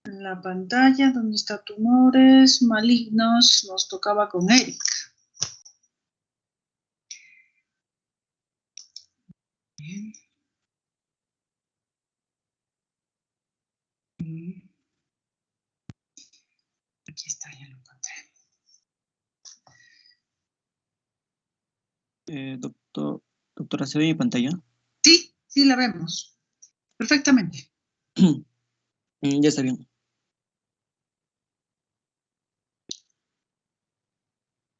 En la pantalla, donde está tumores malignos, nos tocaba con Eric. Bien. Aquí está, ya lo encontré. Doctora, ¿se ve mi pantalla? Sí, sí la vemos. Perfectamente. Ya está bien.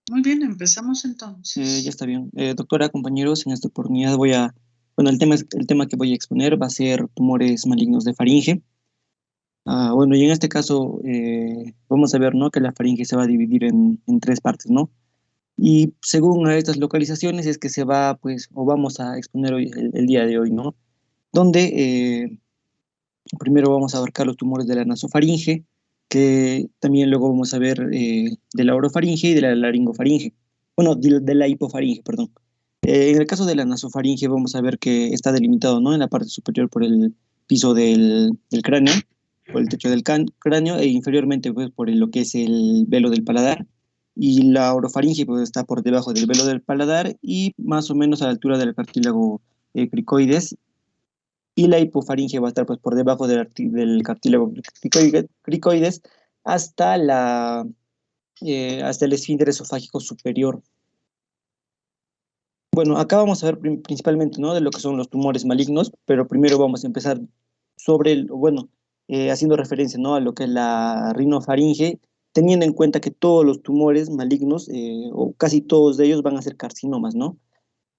Muy bien, empezamos entonces. Ya está bien. Doctora, compañeros, en esta oportunidad bueno, el tema que voy a exponer va a ser tumores malignos de faringe. Bueno, y en este caso vamos a ver, ¿no?, que la faringe se va a dividir en tres partes, ¿no? Y según a estas localizaciones es que se va, pues, o vamos a exponer hoy, el día de hoy, ¿no? Donde primero vamos a abarcar los tumores de la nasofaringe, que también luego vamos a ver de la orofaringe y de la laringofaringe. Bueno, de la hipofaringe, perdón. En el caso de la nasofaringe vamos a ver que está delimitado, ¿no?, en la parte superior por el piso del cráneo, por el techo del cráneo, e inferiormente, pues, por lo que es el velo del paladar. Y la orofaringe, pues, está por debajo del velo del paladar y más o menos a la altura del cartílago cricoides, y la hipofaringe va a estar, pues, por debajo del cartílago cricoides hasta hasta el esfínter esofágico superior. Bueno, acá vamos a ver principalmente, ¿no?, de lo que son los tumores malignos, pero primero vamos a empezar haciendo referencia, ¿no?, a lo que es la rinofaringe, teniendo en cuenta que todos los tumores malignos, o casi todos de ellos, van a ser carcinomas, ¿no?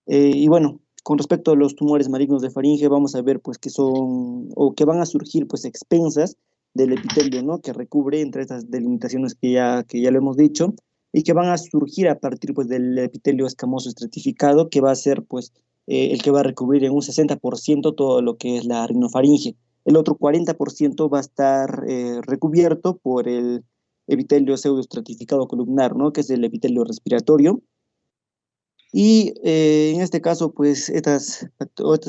Y bueno, con respecto a los tumores malignos de faringe, vamos a ver, pues, que son, o que van a surgir, pues, expensas del epitelio, ¿no?, que recubre entre estas delimitaciones que ya lo hemos dicho, y que van a surgir a partir, pues, del epitelio escamoso estratificado, que va a ser, pues, el que va a recubrir en un 60% todo lo que es la rinofaringe. El otro 40% va a estar recubierto por el epitelio pseudoestratificado columnar, ¿no?, que es el epitelio respiratorio. Y en este caso, pues, estas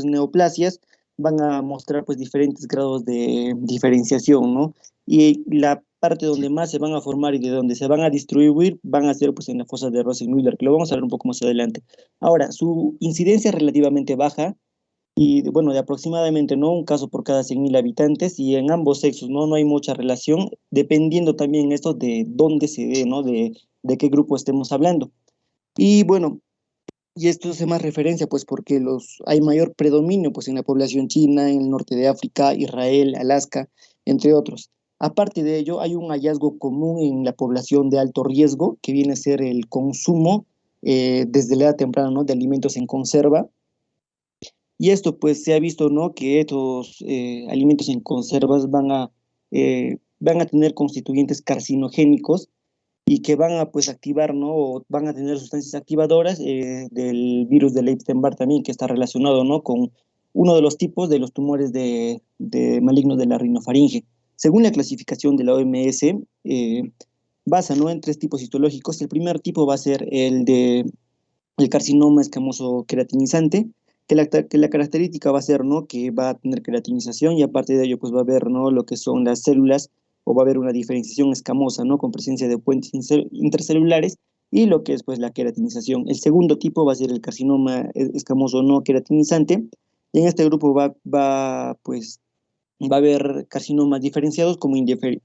neoplasias van a mostrar, pues, diferentes grados de diferenciación, ¿no? Y la parte donde más se van a formar y de donde se van a distribuir van a ser, pues, en la fosa de Rosenmüller, que lo vamos a ver un poco más adelante. Ahora, su incidencia es relativamente baja y, bueno, de aproximadamente, ¿no?, un caso por cada 100.000 habitantes, y en ambos sexos, ¿no?, no hay mucha relación, dependiendo también esto de dónde se dé, ¿no?, de qué grupo estemos hablando. Y bueno, y esto hace más referencia, pues, porque hay mayor predominio, pues, en la población china, en el norte de África, Israel, Alaska, entre otros. Aparte de ello, hay un hallazgo común en la población de alto riesgo, que viene a ser el consumo desde la edad temprana, ¿no?, de alimentos en conserva. Y esto, pues, se ha visto, ¿no?, que estos alimentos en conservas van a tener constituyentes carcinogénicos y que van a, pues, activar, ¿no?, o van a tener sustancias activadoras del virus de Epstein-Barr también, que está relacionado, ¿no?, con uno de los tipos de los tumores de malignos de la rinofaringe. Según la clasificación de la OMS, basa, ¿no?, en tres tipos histológicos. El primer tipo va a ser el carcinoma escamoso queratinizante, que la característica va a ser, ¿no?, que va a tener queratinización, y aparte de ello, pues, va a haber, ¿no?, lo que son las células, o va a haber una diferenciación escamosa, ¿no?, con presencia de puentes intercelulares, y lo que es, pues, la queratinización. El segundo tipo va a ser el carcinoma escamoso no queratinizante, y en este grupo pues, va a haber carcinomas diferenciados como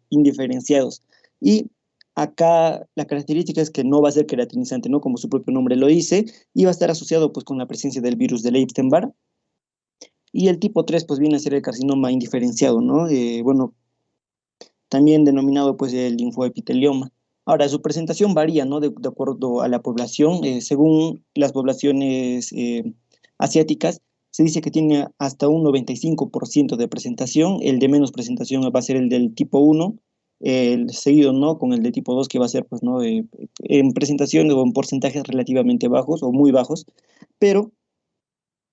indiferenciados. Y acá la característica es que no va a ser queratinizante, ¿no?, como su propio nombre lo dice, y va a estar asociado, pues, con la presencia del virus de Epstein-Barr. Y el tipo 3, pues, viene a ser el carcinoma indiferenciado, ¿no? Bueno, también denominado, pues, el linfoepitelioma. Ahora, su presentación varía, ¿no?, de acuerdo a la población. Según las poblaciones asiáticas, se dice que tiene hasta un 95% de presentación. El de menos presentación va a ser el del tipo 1, seguido, ¿no?, con el de tipo 2, que va a ser, pues, ¿no?, en presentación o en porcentajes relativamente bajos o muy bajos. Pero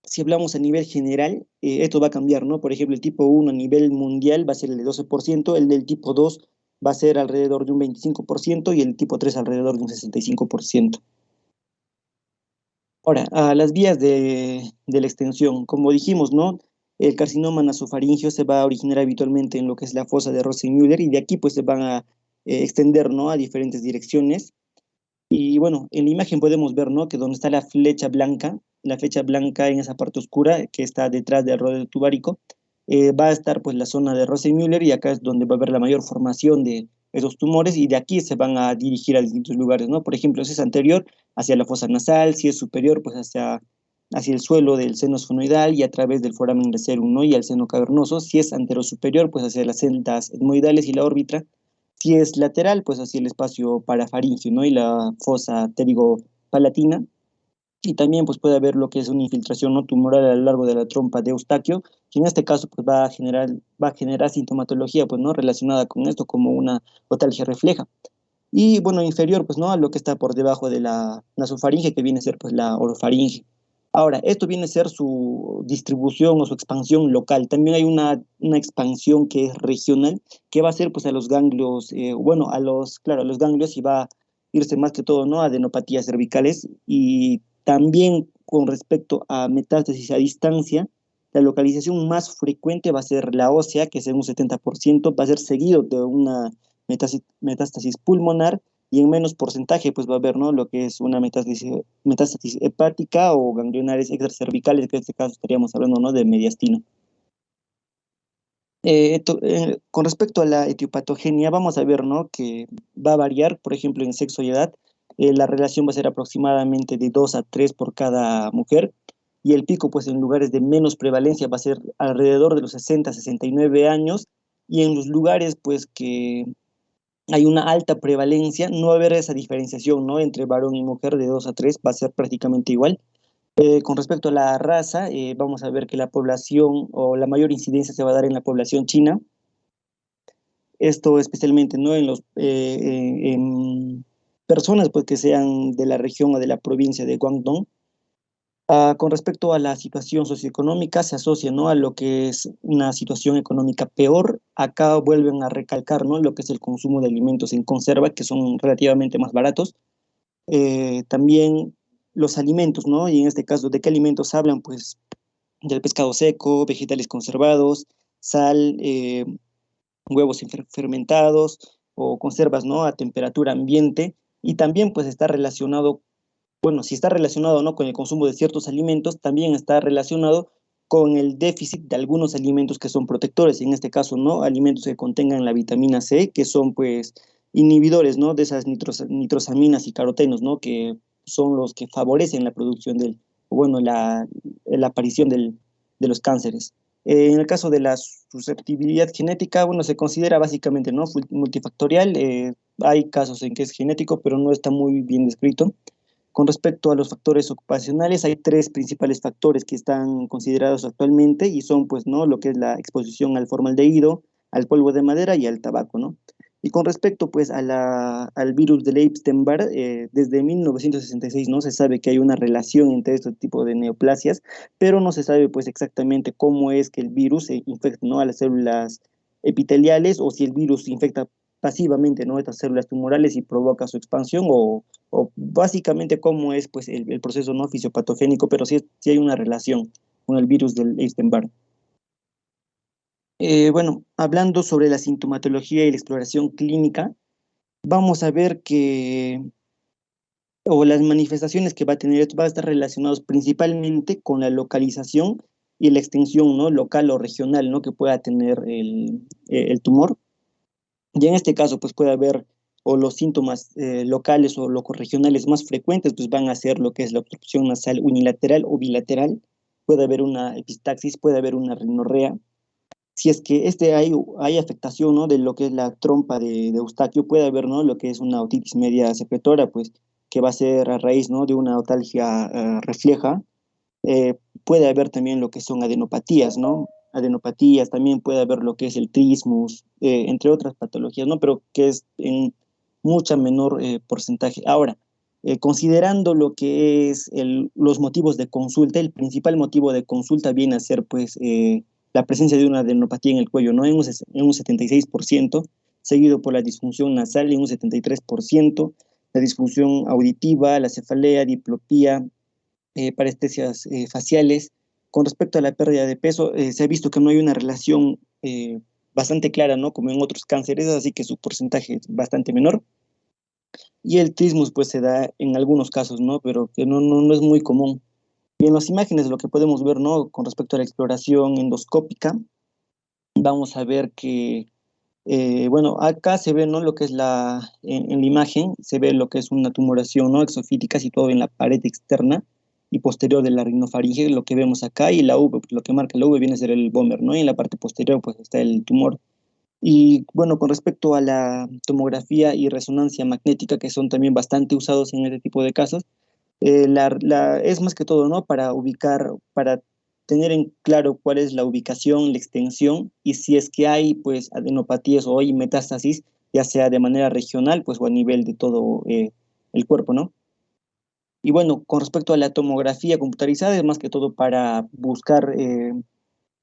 si hablamos a nivel general, esto va a cambiar, ¿no? Por ejemplo, el tipo 1 a nivel mundial va a ser el de 12%, el del tipo 2 va a ser alrededor de un 25% y el tipo 3 alrededor de un 65%. Ahora, a las vías de la extensión, como dijimos, ¿no?, el carcinoma nasofaríngeo se va a originar habitualmente en lo que es la fosa de Rosenmüller y de aquí pues se van a extender, ¿no?, a diferentes direcciones. Y bueno, en la imagen podemos ver, ¿no?, que donde está la flecha blanca en esa parte oscura que está detrás del rodeo tubárico, va a estar pues la zona de Rosenmüller y acá es donde va a haber la mayor formación de esos tumores y de aquí se van a dirigir a distintos lugares, ¿no? Por ejemplo, si es anterior, hacia la fosa nasal, si es superior, pues hacia el suelo del seno esfenoidal y a través del foramen lacerum, ¿no?, y al seno cavernoso. Si es anterosuperior, pues hacia las celdas etmoidales y la órbita. Si es lateral, pues hacia el espacio parafaringeo, ¿no?, y la fosa pterigo-palatina. Y también pues puede haber lo que es una infiltración no tumoral a lo largo de la trompa de Eustaquio, que en este caso pues va a generar sintomatología pues no relacionada con esto como una otalgia refleja. Y bueno, inferior pues no a lo que está por debajo de la nasofaringe, que viene a ser pues la orofaringe. Ahora, esto viene a ser su distribución o su expansión local. También hay una expansión que es regional, que va a ser pues a los ganglios, bueno, claro, a los ganglios, y va a irse más que todo, ¿no?, a adenopatías cervicales. Y también con respecto a metástasis a distancia, la localización más frecuente va a ser la ósea, que es en un 70%, va a ser seguido de una metástasis pulmonar, y en menos porcentaje pues va a haber, ¿no?, lo que es una metástasis hepática o ganglionares extracervicales, que en este caso estaríamos hablando, ¿no?, de mediastino. Con respecto a la etiopatogenia, vamos a ver, ¿no?, que va a variar, por ejemplo, en sexo y edad. La relación va a ser aproximadamente de 2 a 3 por cada mujer, y el pico, pues en lugares de menos prevalencia va a ser alrededor de los 60, 69 años, y en los lugares, pues que hay una alta prevalencia, no va a haber esa diferenciación, ¿no?, entre varón y mujer de 2 a 3, va a ser prácticamente igual. Con respecto a la raza, vamos a ver que la población o la mayor incidencia se va a dar en la población china, esto especialmente, ¿no?, en personas pues, que sean de la región o de la provincia de Guangdong. Con respecto a la situación socioeconómica, se asocia, ¿no?, a lo que es una situación económica peor. Acá vuelven a recalcar, ¿no?, lo que es el consumo de alimentos en conserva, que son relativamente más baratos. También los alimentos, ¿no? Y en este caso, ¿de qué alimentos hablan? Pues del pescado seco, vegetales conservados, sal, huevos fermentados o conservas, ¿no?, a temperatura ambiente. Y también pues está relacionado, bueno, si está relacionado o no con el consumo de ciertos alimentos, también está relacionado con el déficit de algunos alimentos que son protectores, en este caso, ¿no?, alimentos que contengan la vitamina C, que son pues inhibidores, ¿no?, de esas nitrosaminas y carotenos, ¿no?, que son los que favorecen la producción bueno, la aparición de los cánceres. En el caso de la susceptibilidad genética, bueno, se considera básicamente, ¿no?, multifactorial. Hay casos en que es genético, pero no está muy bien descrito. Con respecto a los factores ocupacionales, hay tres principales factores que están considerados actualmente y son, pues, ¿no?, lo que es la exposición al formaldehído, al polvo de madera y al tabaco, ¿no? Y con respecto, pues, al virus del Epstein-Barr, desde 1966, ¿no?, se sabe que hay una relación entre este tipo de neoplasias, pero no se sabe, pues, exactamente cómo es que el virus se infecta, ¿no?, a las células epiteliales, o si el virus infecta pasivamente, ¿no?, estas células tumorales y provoca su expansión, o básicamente cómo es pues el proceso no fisiopatogénico, pero sí hay una relación con el virus del Epstein-Barr. Bueno, hablando sobre la sintomatología y la exploración clínica, vamos a ver que, o las manifestaciones que va a tener esto, va a estar relacionados principalmente con la localización y la extensión, ¿no?, local o regional, ¿no?, que pueda tener el tumor. Y en este caso, pues puede haber, o los síntomas locales o locorregionales más frecuentes, pues van a ser lo que es la obstrucción nasal unilateral o bilateral, puede haber una epistaxis, puede haber una rinorrea. Si es que hay afectación, ¿no?, de lo que es la trompa de Eustaquio, puede haber, ¿no?, lo que es una otitis media secretora, pues que va a ser a raíz, ¿no?, de una otalgia refleja. Puede haber también lo que son adenopatías, ¿no? Adenopatías, también puede haber lo que es el trismus, entre otras patologías, ¿no? Pero que es en mucha menor porcentaje. Ahora, considerando lo que es los motivos de consulta, el principal motivo de consulta viene a ser, pues, la presencia de una adenopatía en el cuello, ¿no? En un 76%, seguido por la disfunción nasal en un 73%, la disfunción auditiva, la cefalea, diplopía, parestesias faciales, con respecto a la pérdida de peso, se ha visto que no hay una relación bastante clara, ¿no? Como en otros cánceres, así que su porcentaje es bastante menor. Y el trismus, pues, se da en algunos casos, ¿no? Pero que no es muy común. Y en las imágenes lo que podemos ver, ¿no? Con respecto a la exploración endoscópica, vamos a ver que, bueno, acá se ve, ¿no? Lo que es en la imagen, se ve lo que es una tumoración, ¿no? Exofítica situada en la pared externa y posterior de la rinofaringe, lo que vemos acá, y la V, lo que marca la V viene a ser el bómer, ¿no? Y en la parte posterior, pues, está el tumor. Y bueno, con respecto a la tomografía y resonancia magnética, que son también bastante usados en este tipo de casos, es más que todo, ¿no? Para ubicar, para tener en claro cuál es la ubicación, la extensión, y si es que hay, pues, adenopatías o hay metástasis, ya sea de manera regional, pues, o a nivel de todo el cuerpo, ¿no? Y bueno, con respecto a la tomografía computarizada, es más que todo para buscar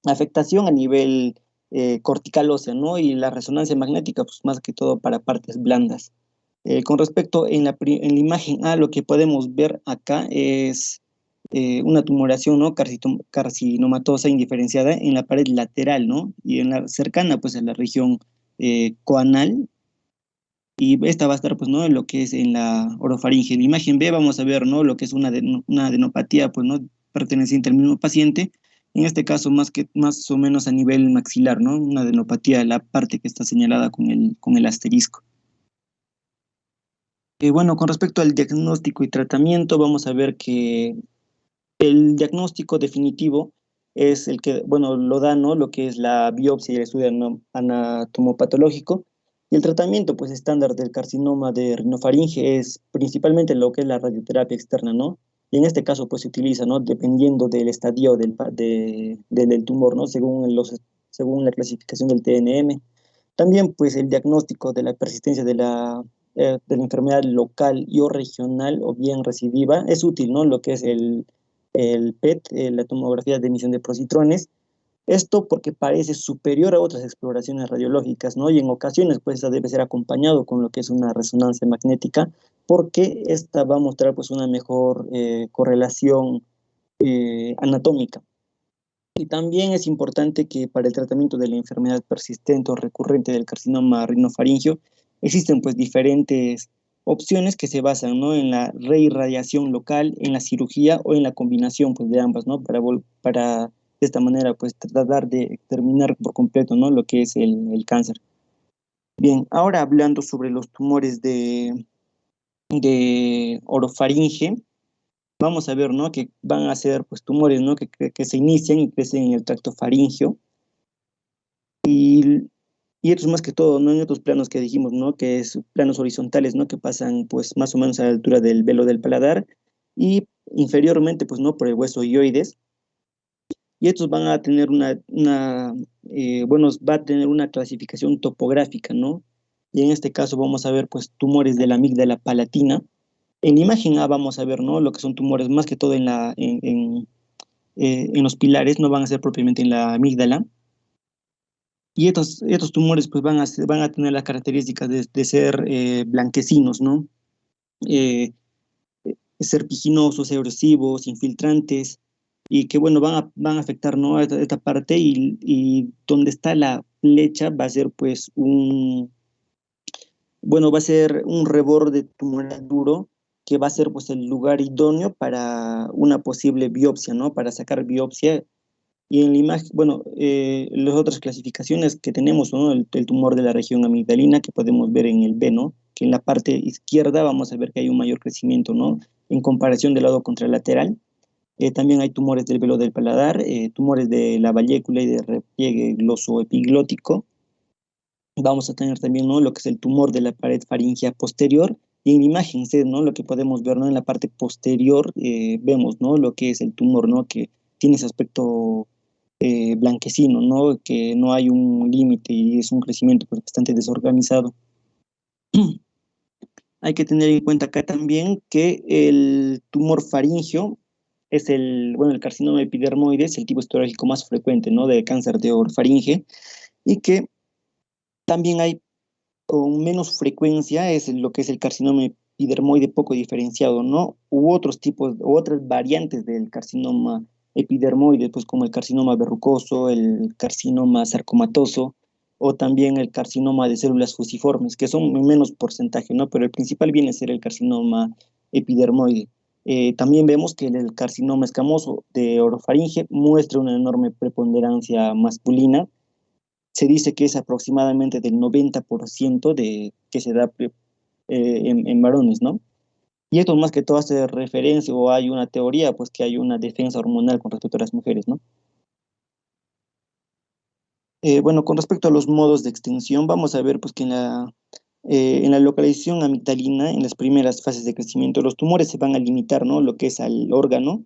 afectación a nivel cortical ósea, ¿no? Y la resonancia magnética, pues, más que todo para partes blandas. Con respecto en la imagen A, lo que podemos ver acá es una tumoración, ¿no? Carcinomatosa indiferenciada en la pared lateral, ¿no? Y en la cercana, pues, en la región coanal, y esta va a estar, pues, ¿no? En lo que es en la orofaringe. En la imagen B vamos a ver, ¿no? Lo que es una adenopatía, pues, ¿no? Perteneciente al mismo paciente. En este caso, más o menos a nivel maxilar, ¿no? Una adenopatía, la parte que está señalada con el asterisco. Bueno, con respecto al diagnóstico y tratamiento, vamos a ver que el diagnóstico definitivo es el que, bueno, lo da, ¿no? Lo que es la biopsia y el estudio anatomopatológico. Y el tratamiento, pues, estándar del carcinoma de rinofaringe es principalmente lo que es la radioterapia externa, ¿no? Y en este caso, pues, se utiliza, ¿no? Dependiendo del estadio del tumor, ¿no? Según la clasificación del TNM. También, pues, el diagnóstico de la persistencia de la enfermedad local y o regional o bien recidiva es útil, ¿no? Lo que es el PET, la tomografía de emisión de positrones. Esto porque parece superior a otras exploraciones radiológicas, ¿no? Y en ocasiones, pues, esta debe ser acompañado con lo que es una resonancia magnética, porque esta va a mostrar, pues, una mejor correlación anatómica. Y también es importante que para el tratamiento de la enfermedad persistente o recurrente del carcinoma rinofaringio existen, pues, diferentes opciones que se basan, ¿no? En la reirradiación local, en la cirugía o en la combinación, pues, de ambas, ¿no? Para de esta manera, pues, tratar de exterminar por completo, ¿no? Lo que es el cáncer. Bien, ahora hablando sobre los tumores de orofaringe, vamos a ver, ¿no? Que van a ser, pues, tumores, ¿no? Que se inician y crecen en el tracto faringeo. Y esto es más que todo, ¿no? En estos planos que dijimos, ¿no? Que es planos horizontales, ¿no? Que pasan, pues, más o menos a la altura del velo del paladar y inferiormente, pues, ¿no? Por el hueso ioides. Y estos van a tener bueno, va a tener una clasificación topográfica, ¿no? Y en este caso vamos a ver, pues, tumores de la amígdala palatina. En la imagen A vamos a ver, ¿no? Lo que son tumores más que todo en los pilares, no van a ser propiamente en la amígdala. Y estos tumores, pues, van a tener las características de ser blanquecinos, ¿no? Eh, Serpiginosos, erosivos, infiltrantes, y que, bueno, van a afectar, ¿no? Esta parte, y donde está la flecha va a ser, pues, bueno, va a ser un reborde tumoral duro, que va a ser, pues, el lugar idóneo para una posible biopsia, ¿no? Para sacar biopsia. Y en la imagen, bueno, las otras clasificaciones que tenemos, ¿no? El tumor de la región amigdalina, que podemos ver en el B, ¿no? Que en la parte izquierda vamos a ver que hay un mayor crecimiento, ¿no? En comparación del lado contralateral. También hay tumores del velo del paladar, tumores de la vallécula y de repliegue glosoepiglótico. Vamos a tener también, ¿no? Lo que es el tumor de la pared faríngea posterior. Y en la imagen C, ¿no? Lo que podemos ver, ¿no? En la parte posterior vemos, ¿no? Lo que es el tumor, ¿no? Que tiene ese aspecto blanquecino, ¿no? Que no hay un límite y es un crecimiento, pues, bastante desorganizado. Hay que tener en cuenta acá también que el tumor faríngeo es bueno, el carcinoma epidermoide es el tipo histológico más frecuente, ¿no? De cáncer de orofaringe, y que también hay con menos frecuencia es lo que es el carcinoma epidermoide poco diferenciado, ¿no? U otros tipos, u otras variantes del carcinoma epidermoides, pues como el carcinoma verrucoso, el carcinoma sarcomatoso, o también el carcinoma de células fusiformes, que son en menos porcentaje, ¿no? Pero el principal viene a ser el carcinoma epidermoide. También vemos que el carcinoma escamoso de orofaringe muestra una enorme preponderancia masculina. Se dice que es aproximadamente del 90% de, que se da en varones, ¿no? Y esto más que todo hace referencia, o hay una teoría, pues que hay una defensa hormonal con respecto a las mujeres, ¿no? Bueno, con respecto a los modos de extensión, vamos a ver pues que en la localización amigdalina, en las primeras fases de crecimiento, los tumores se van a limitar, ¿no? Lo que es al órgano,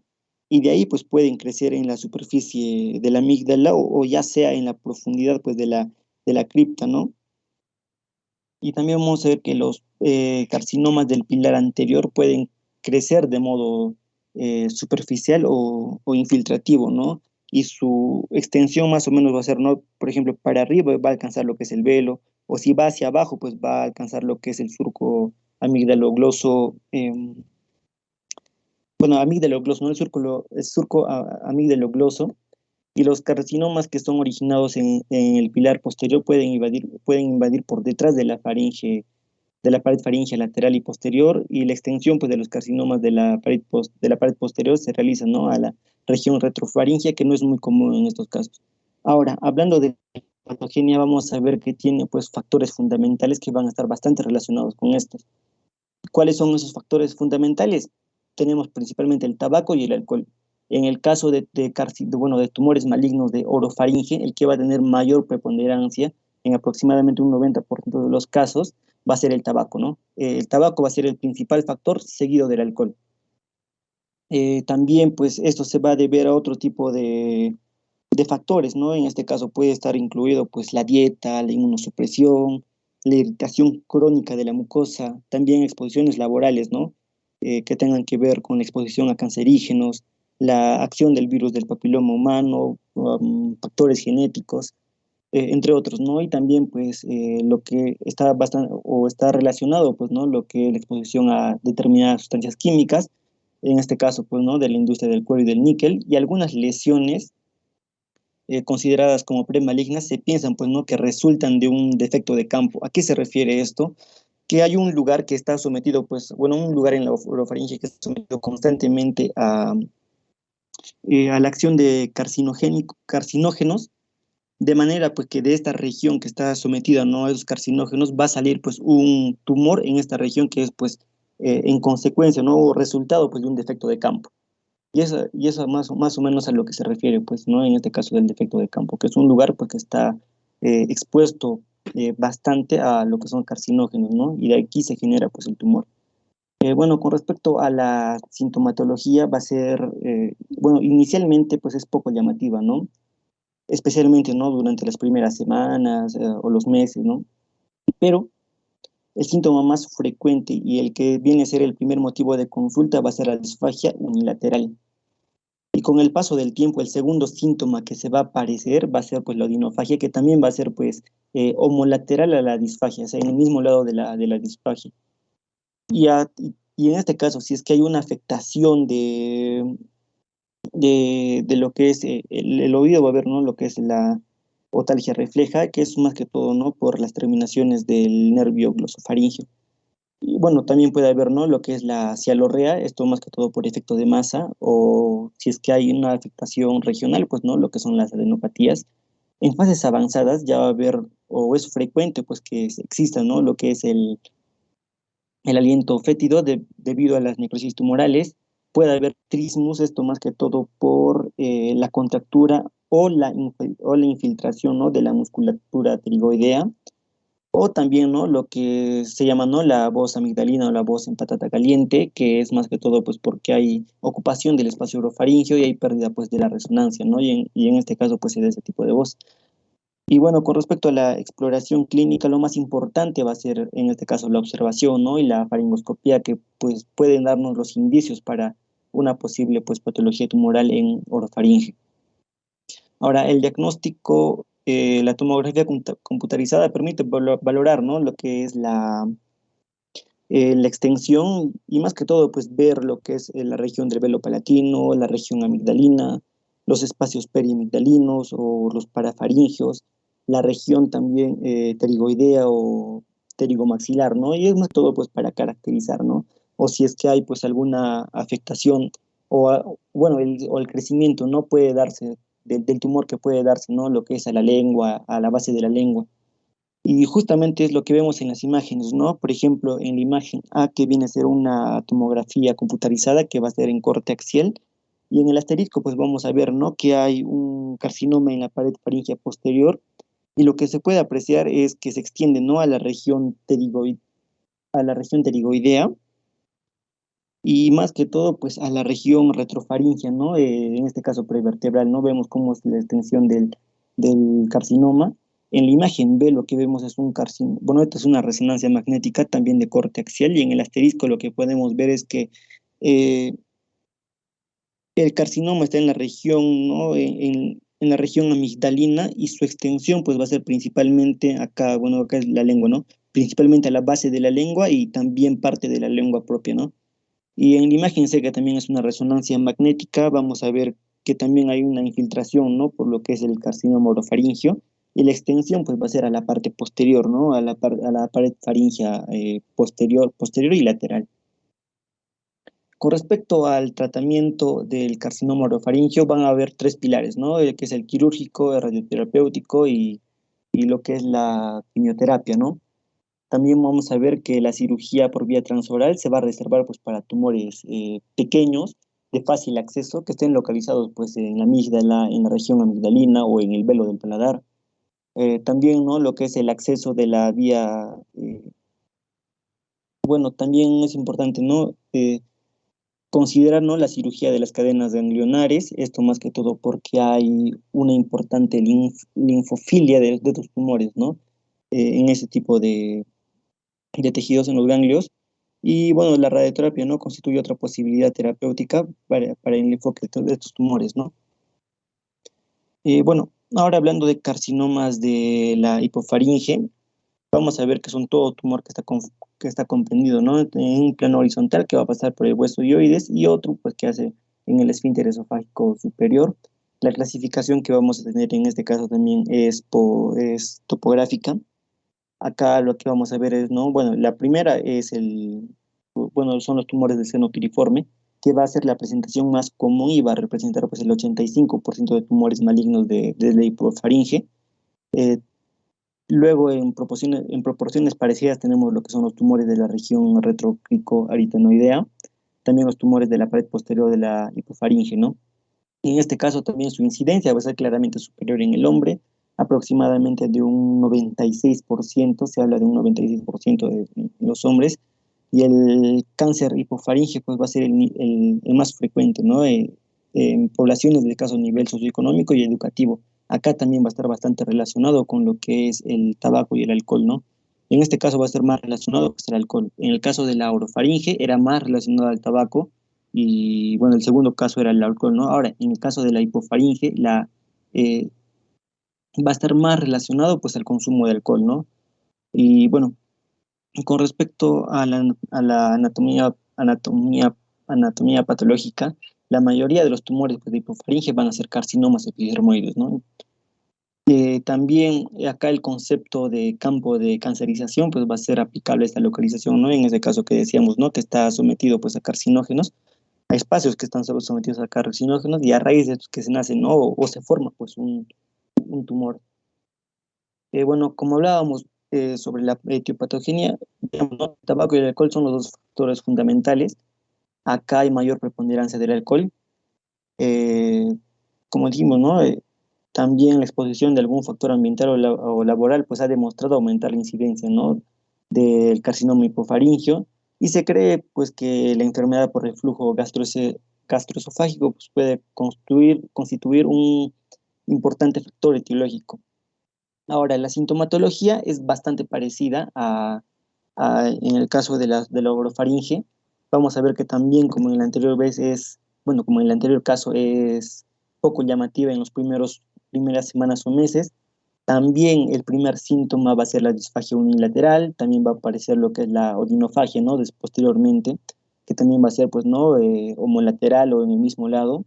y de ahí pues pueden crecer en la superficie de la amígdala o ya sea en la profundidad pues de la cripta, ¿no? Y también vamos a ver que los carcinomas del pilar anterior pueden crecer de modo superficial o infiltrativo, ¿no? Y su extensión más o menos va a ser, ¿no? Por ejemplo, para arriba va a alcanzar lo que es el velo, o si va hacia abajo, pues va a alcanzar lo que es el surco amigdalogloso, bueno, amigdalogloso, no el surco amigdalogloso, y los carcinomas que son originados en el pilar posterior pueden invadir por detrás de la faringe, de la pared faríngea lateral y posterior, y la extensión pues, de los carcinomas de la de la pared posterior se realiza, ¿no? A la región retrofaringea, que no es muy común en estos casos. Ahora, hablando de patogenia, vamos a ver que tiene pues, factores fundamentales que van a estar bastante relacionados con estos. ¿Cuáles son esos factores fundamentales? Tenemos principalmente el tabaco y el alcohol. En el caso bueno, de tumores malignos de orofaringe, el que va a tener mayor preponderancia, en aproximadamente un 90% de los casos, va a ser el tabaco, ¿no? El tabaco va a ser el principal factor, seguido del alcohol. También, pues, esto se va a deber a otro tipo de factores, ¿no? En este caso puede estar incluido, pues, la dieta, la inmunosupresión, la irritación crónica de la mucosa, también exposiciones laborales, ¿no? Que tengan que ver con la exposición a cancerígenos, la acción del virus del papiloma humano, factores genéticos, entre otros, ¿no? Y también, pues, lo que está bastante, o está relacionado, pues, ¿no? Lo que es la exposición a determinadas sustancias químicas, en este caso, pues, ¿no? De la industria del cuero y del níquel, y algunas lesiones consideradas como premalignas se piensan, pues, ¿no? Que resultan de un defecto de campo. ¿A qué se refiere esto? Que hay un lugar que está sometido, pues, bueno, un lugar en la orofaringe que está sometido constantemente a la acción de carcinógenos, de manera pues que de esta región que está sometida, ¿no? A esos carcinógenos va a salir pues un tumor en esta región que es pues en consecuencia, ¿no? O resultado pues de un defecto de campo. Y eso más o menos a lo que se refiere pues, ¿no? En este caso del defecto de campo, que es un lugar pues que está expuesto bastante a lo que son carcinógenos, ¿no? Y de aquí se genera pues el tumor. Bueno, con respecto a la sintomatología va a ser, bueno, inicialmente pues es poco llamativa, ¿no? Especialmente, ¿no? Durante las primeras semanas o los meses, ¿no? Pero el síntoma más frecuente y el que viene a ser el primer motivo de consulta va a ser la disfagia unilateral. Y con el paso del tiempo, el segundo síntoma que se va a aparecer va a ser pues la odinofagia, que también va a ser pues homolateral a la disfagia, o sea, en el mismo lado de la disfagia. Y en este caso, si es que hay una afectación de lo que es el oído, va a haber, ¿no? Lo que es la otalgia refleja, que es más que todo, ¿no? Por las terminaciones del nervio glosofaringeo. Y bueno, también puede haber, ¿no? Lo que es la cialorrea, esto más que todo por efecto de masa, o si es que hay una afectación regional, pues, ¿no? Lo que son las adenopatías. En fases avanzadas ya va a haber, o es frecuente, pues, que exista, ¿no? Lo que es el aliento fétido debido a las necrosis tumorales. Puede haber trismus, esto más que todo por la contractura o la infiltración, ¿no? De la musculatura pterigoidea, o también, ¿no? Lo que se llama, ¿no? La voz amigdalina o la voz en patata caliente, que es más que todo pues porque hay ocupación del espacio orofaringeo y hay pérdida pues de la resonancia, ¿no? Y en este caso pues se da ese tipo de voz. Y bueno, con respecto a la exploración clínica, lo más importante va a ser en este caso la observación, ¿no? Y la faringoscopía, que pues pueden darnos los indicios para una posible pues patología tumoral en orofaringe. Ahora, el diagnóstico, la tomografía computarizada permite valorar, ¿no? Lo que es la extensión y más que todo pues ver lo que es la región del velo palatino, la región amigdalina, los espacios periamigdalinos o los parafaringeos, la región también pterigoidea o pterigomaxilar, ¿no? Y es más todo pues para caracterizar, ¿no? O si es que hay pues alguna afectación bueno, o el crecimiento no puede darse, del tumor que puede darse, ¿no? Lo que es a la lengua, a la base de la lengua. Y justamente es lo que vemos en las imágenes, ¿no? Por ejemplo, en la imagen A, que viene a ser una tomografía computarizada, que va a ser en corte axial, y en el asterisco, pues vamos a ver, ¿no? Que hay un carcinoma en la pared faríngea posterior, y lo que se puede apreciar es que se extiende, ¿no? A la región pterigoidea, y más que todo, pues a la región retrofaringea, ¿no? En este caso prevertebral, ¿no? Vemos cómo es la extensión del carcinoma. En la imagen B lo que vemos es un carcinoma, bueno, esta es una resonancia magnética también de corte axial, y en el asterisco lo que podemos ver es que eh, el carcinoma está en la región, ¿no? En la región amigdalina, y su extensión pues va a ser principalmente acá, bueno, acá es la lengua, ¿no? Principalmente a la base de la lengua y también parte de la lengua propia, ¿no? Y en la imagen C, que también es una resonancia magnética, vamos a ver que también hay una infiltración, ¿no? Por lo que es el carcinoma orofaringio, y la extensión pues va a ser a la parte posterior, ¿no? A la pared faríngea posterior y lateral. Con respecto al tratamiento del carcinoma orofaringio, van a haber tres pilares, ¿no? El que es el quirúrgico, el radioterapéutico y lo que es la quimioterapia, ¿no? También vamos a ver que la cirugía por vía transoral se va a reservar pues, para tumores pequeños, de fácil acceso, que estén localizados pues, en la amígdala, en la región amigdalina o en el velo del paladar. También, ¿no? Lo que es el acceso de la vía, bueno, también es importante, ¿no? Considerar, ¿no? La cirugía de las cadenas ganglionares, esto más que todo porque hay una importante linfofilia de estos tumores, ¿no? En ese tipo de tejidos en los ganglios. Y bueno, la radioterapia, ¿no? Constituye otra posibilidad terapéutica para el enfoque de estos tumores, ¿no? Bueno, ahora hablando de carcinomas de la hipofaringe, vamos a ver que son todo tumor que está comprendido, ¿no? En un plano horizontal que va a pasar por el hueso dioides, y otro pues que hace en el esfínter esofágico superior. La clasificación que vamos a tener en este caso también es topográfica. Acá lo que vamos a ver es, ¿no? Bueno, la primera es bueno, son los tumores del seno piriforme, que va a ser la presentación más común y va a representar pues el 85% de tumores malignos de la hipofaringe. Eh, Luego, en proporciones parecidas, tenemos lo que son los tumores de la región retrocricoaritenoidea, también los tumores de la pared posterior de la hipofaringe, ¿no? En este caso también su incidencia va a ser claramente superior en el hombre, aproximadamente de un 96%, se habla de un 96% de los hombres, y el cáncer hipofaringe pues va a ser el más frecuente, ¿no? En poblaciones de caso nivel socioeconómico y educativo. Acá también va a estar bastante relacionado con lo que es el tabaco y el alcohol, ¿no? En este caso va a ser más relacionado con el alcohol. En el caso de la orofaringe era más relacionado al tabaco, y bueno, el segundo caso era el alcohol, ¿no? Ahora, en el caso de la hipofaringe, eh, va a estar más relacionado pues al consumo de alcohol, ¿no? Y bueno, con respecto a la anatomía patológica, la mayoría de los tumores pues, de hipofaringe van a ser carcinomas epidermoides, ¿no? También acá el concepto de campo de cancerización pues va a ser aplicable a esta localización, ¿no? En ese caso que decíamos, ¿no? Que está sometido pues a carcinógenos, a espacios que están sometidos a carcinógenos, y a raíz de estos que se nacen, ¿no? O se forma pues un tumor. Bueno, como hablábamos sobre la etiopatogenia, digamos, ¿no? El tabaco y el alcohol son los dos factores fundamentales. Acá hay mayor preponderancia del alcohol. Eh, Como dijimos, ¿no? También la exposición de algún factor ambiental o laboral pues ha demostrado aumentar la incidencia, ¿no? Del carcinoma hipofaringio, y se cree pues que la enfermedad por reflujo gastroesofágico pues, puede constituir un importante factor etiológico. Ahora, la sintomatología es bastante parecida en el caso de la orofaringe. Vamos a ver que también, como en el anterior vez, bueno, como en el anterior caso, es poco llamativa en los primeras semanas o meses. También el primer síntoma va a ser la disfagia unilateral, también va a aparecer lo que es la odinofagia, ¿no? Posteriormente, que también va a ser, pues, ¿no? Homolateral o en el mismo lado.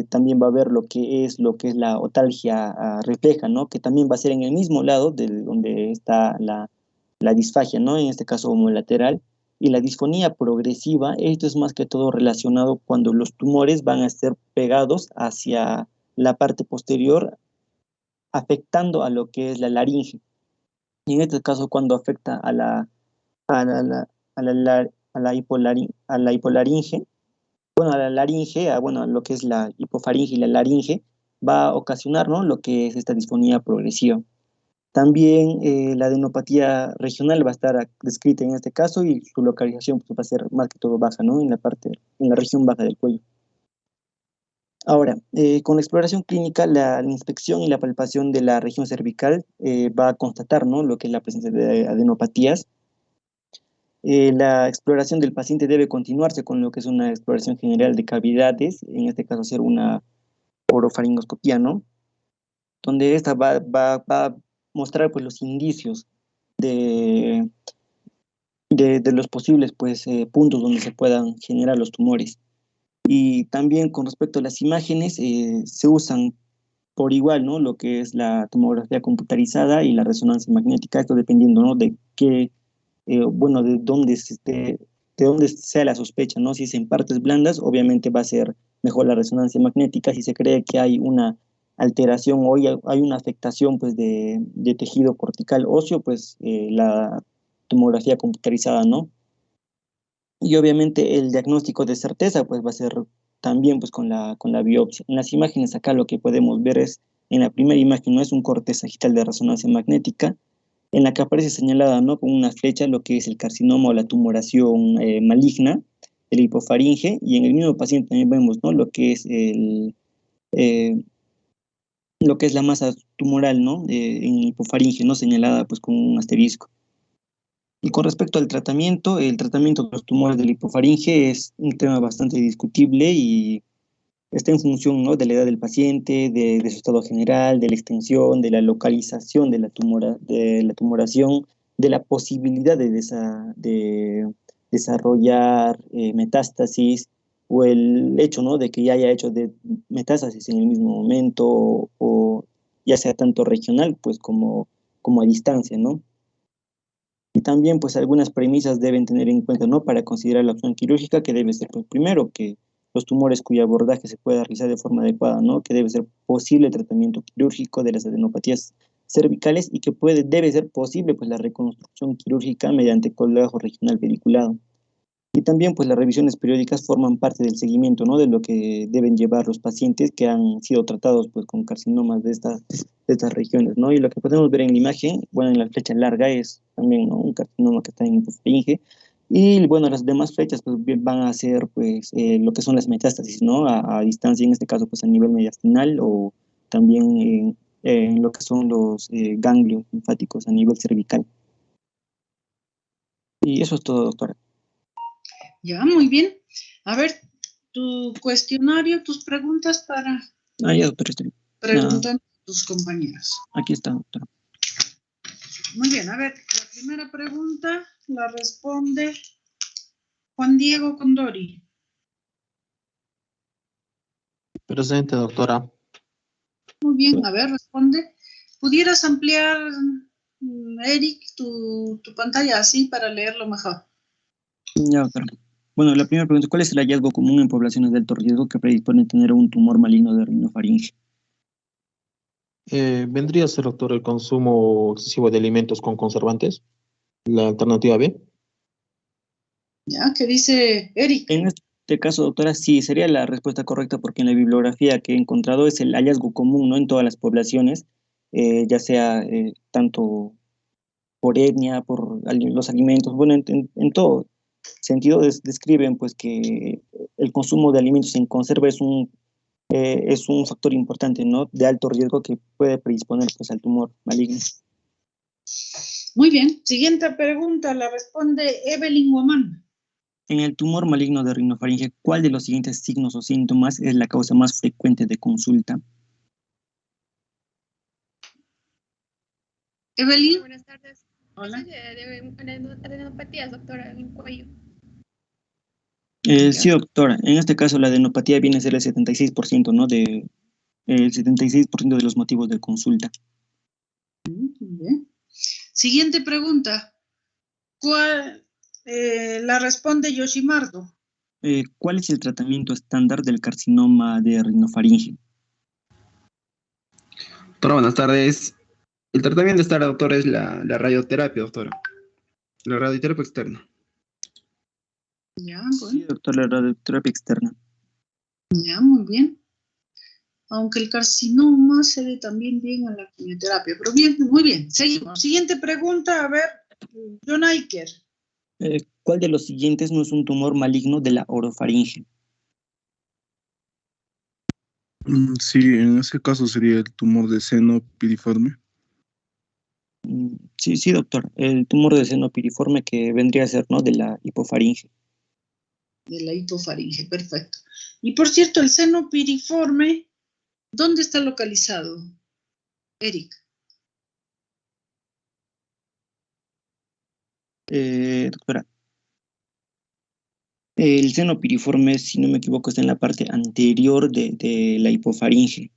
también va a haber lo que es la otalgia refleja, ¿no? Que también va a ser en el mismo lado de donde está la disfagia, ¿no? En este caso homolateral. Y la disfonía progresiva, esto es más que todo relacionado cuando los tumores van a ser pegados hacia la parte posterior, afectando a lo que es la laringe. Y en este caso, cuando afecta a la, a la, la- a la hipolaringe, bueno, a la laringe, bueno, a lo que es la hipofaringe y la laringe, va a ocasionar, ¿no? Lo que es esta disfonía progresiva. También la adenopatía regional va a estar descrita en este caso y su localización pues, va a ser más que todo baja, ¿no? En la región baja del cuello. Ahora, con la exploración clínica, la inspección y la palpación de la región cervical va a constatar, ¿no? Lo que es la presencia de adenopatías. La exploración del paciente debe continuarse con lo que es una exploración general de cavidades, en este caso hacer una orofaringoscopía, ¿no? Donde esta va a mostrar pues, los indicios de, de los posibles pues, puntos donde se puedan generar los tumores. Y también con respecto a las imágenes, se usan por igual, ¿no? Lo que es la tomografía computarizada y la resonancia magnética, esto dependiendo, ¿no? De qué, bueno, de dónde sea la sospecha, ¿no? Si es en partes blandas, obviamente va a ser mejor la resonancia magnética. Si se cree que hay una alteración o hay una afectación, pues, de tejido cortical óseo, pues, la tomografía computarizada, ¿no? Y obviamente el diagnóstico de certeza pues va a ser también pues con la biopsia. En las imágenes acá lo que podemos ver es, en la primera imagen no es un corte sagital de resonancia magnética, en la que aparece señalada ¿no? con una flecha lo que es el carcinoma o la tumoración maligna del hipofaringe, y en el mismo paciente también vemos ¿no? Eh, lo que es la masa tumoral ¿no? en hipofaringe, ¿no? Señalada pues con un asterisco. Y con respecto al tratamiento, el tratamiento de los tumores del hipofaringe es un tema bastante discutible y está en función, ¿no? de la edad del paciente, de su estado general, de la extensión, de la localización de la tumoración, de la posibilidad de desarrollar metástasis o el hecho, ¿no? de que ya haya hecho de metástasis en el mismo momento o ya sea tanto regional pues como a distancia, ¿no? Y también, pues, algunas premisas deben tener en cuenta, ¿no? Para considerar la opción quirúrgica, que debe ser, pues, primero, que los tumores cuyo abordaje se pueda realizar de forma adecuada, ¿no? Que debe ser posible el tratamiento quirúrgico de las adenopatías cervicales y que debe ser posible, pues, la reconstrucción quirúrgica mediante coleajo regional pediculado. Y también, pues, las revisiones periódicas forman parte del seguimiento, ¿no? De lo que deben llevar los pacientes que han sido tratados, pues, con carcinomas de estas regiones, ¿no? Y lo que podemos ver en la imagen, bueno, en la flecha larga es también, ¿no? Un carcinoma que está en hipofaringe. Y, bueno, las demás flechas, pues, van a ser, pues, lo que son las metástasis, ¿no? A distancia, en este caso, pues, a nivel mediastinal o también en lo que son los ganglios linfáticos a nivel cervical. Y eso es todo, doctora. Ya, muy bien. A ver, tu cuestionario, tus preguntas para Ah, ya, doctor, estoy. preguntar a tus compañeros. Aquí está, doctora. Muy bien, a ver, la primera pregunta la responde Juan Diego Condori. Presente, doctora. Muy bien, a ver, responde. ¿Pudieras ampliar, Eric, tu pantalla así para leerlo mejor? Ya, doctora. Bueno, la primera pregunta, ¿cuál es el hallazgo común en poblaciones de alto riesgo que predisponen a tener un tumor maligno de rinofaringe? ¿Vendría a ser, doctor, el consumo excesivo de alimentos con conservantes? La alternativa B. ¿Ya? ¿Qué dice Eric? En este caso, doctora, sí, sería la respuesta correcta porque en la bibliografía que he encontrado es el hallazgo común, ¿no? En todas las poblaciones, ya sea tanto por etnia, por los alimentos, bueno, en todo sentido describen pues que el consumo de alimentos en conserva es un factor importante, ¿no? De alto riesgo que puede predisponer pues al tumor maligno. Muy bien. Siguiente pregunta la responde Evelyn Woman. En el tumor maligno de rinofaringe, ¿cuál de los siguientes signos o síntomas es la causa más frecuente de consulta? Evelyn. Buenas tardes. Hola. De adenopatías, doctora, en el cuello. Sí, doctora. En este caso, la adenopatía viene a ser el 76%, ¿no? El 76% de los motivos de consulta. Muy bien. Siguiente pregunta. ¿Cuál la responde Yoshimardo? ¿Cuál es el tratamiento estándar del carcinoma de rinofaringe? Doctora, buenas tardes. El tratamiento de esta, doctora, es la radioterapia, doctora. La radioterapia externa. Ya, Sí, bueno, doctor, la radioterapia externa. ya, muy bien. Aunque el carcinoma se ve también bien a la quimioterapia. Pero bien, muy bien. Seguimos. Siguiente pregunta, a ver, John Aiker. ¿Cuál de los siguientes no es un tumor maligno de la orofaringe? Sí, en ese caso sería el tumor de seno piriforme. Sí, sí, doctor. El tumor de seno piriforme que vendría a ser, ¿no? De la hipofaringe. De la hipofaringe, perfecto. Y por cierto, el seno piriforme, ¿dónde está localizado, Eric? Doctora, el seno piriforme, si no me equivoco, está en la parte anterior de la hipofaringe.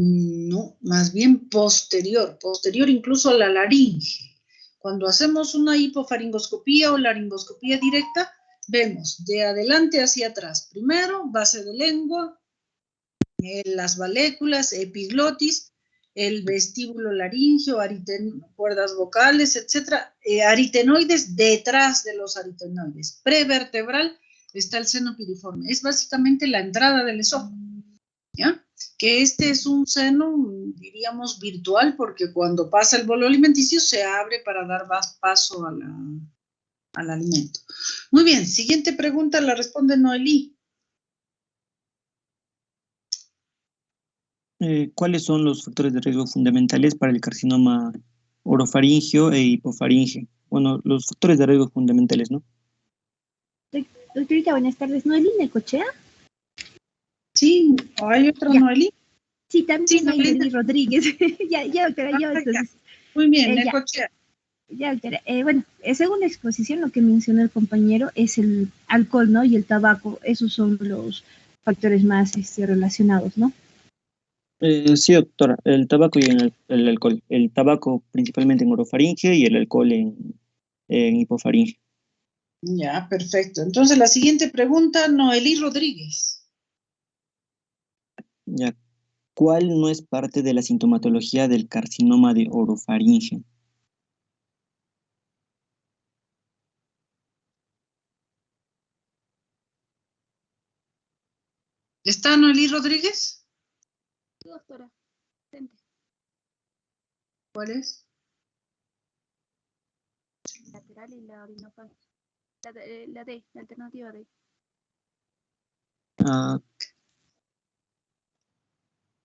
No, más bien posterior, posterior incluso a la laringe. Cuando hacemos una hipofaringoscopía o laringoscopía directa, vemos de adelante hacia atrás. Primero, base de lengua, las valéculas, epiglotis, el vestíbulo laringeo, cuerdas vocales, etc. Aritenoides detrás de los aritenoides. Prevertebral está el seno piriforme. Es básicamente la entrada del esófago, ¿ya? Que este es un seno, diríamos, virtual, porque cuando pasa el bolo alimenticio se abre para dar más paso al alimento. Muy bien, siguiente pregunta la responde Noelí. ¿Cuáles son los factores de riesgo fundamentales para el carcinoma orofaringeo e hipofaringe? Bueno, los factores de riesgo fundamentales, ¿no? Doctorita, buenas tardes. ¿Noelí Necochea? Sí, ¿hay otra Ya. Noelí? Sí, también Sí, hay Noelí. Noelí Rodríguez. ya, doctora, yo Ah, entonces. muy bien, Ya, Necochea. doctora. Bueno, según la exposición, lo que mencionó el compañero es el alcohol, ¿no? Y el tabaco. Esos son los factores más relacionados, ¿no? Sí, doctora, el tabaco y el alcohol. El tabaco principalmente en orofaringe y el alcohol en hipofaringe. Ya, perfecto. Entonces, la siguiente pregunta, Noelí Rodríguez. Ya. ¿Cuál no es parte de la sintomatología del carcinoma de orofaringe? ¿Está Noelí Rodríguez? Sí, doctora. ¿Cuál es? Lateral y la orinofagia. La D, la alternativa D. Ah,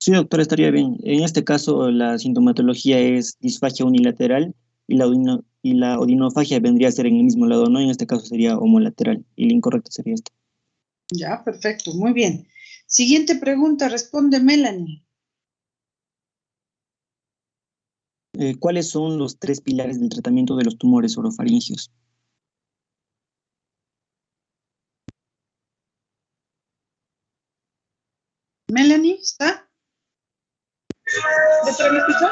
sí, doctora, estaría bien. En este caso, la sintomatología es disfagia unilateral y la odinofagia vendría a ser en el mismo lado, ¿no? En este caso sería homolateral y el incorrecto sería esto. Ya, perfecto, muy bien. Siguiente pregunta, responde Melanie. ¿Cuáles son los 3 pilares del tratamiento de los tumores orofaringeos? Melanie, ¿está? ¿Doctora, me escucha?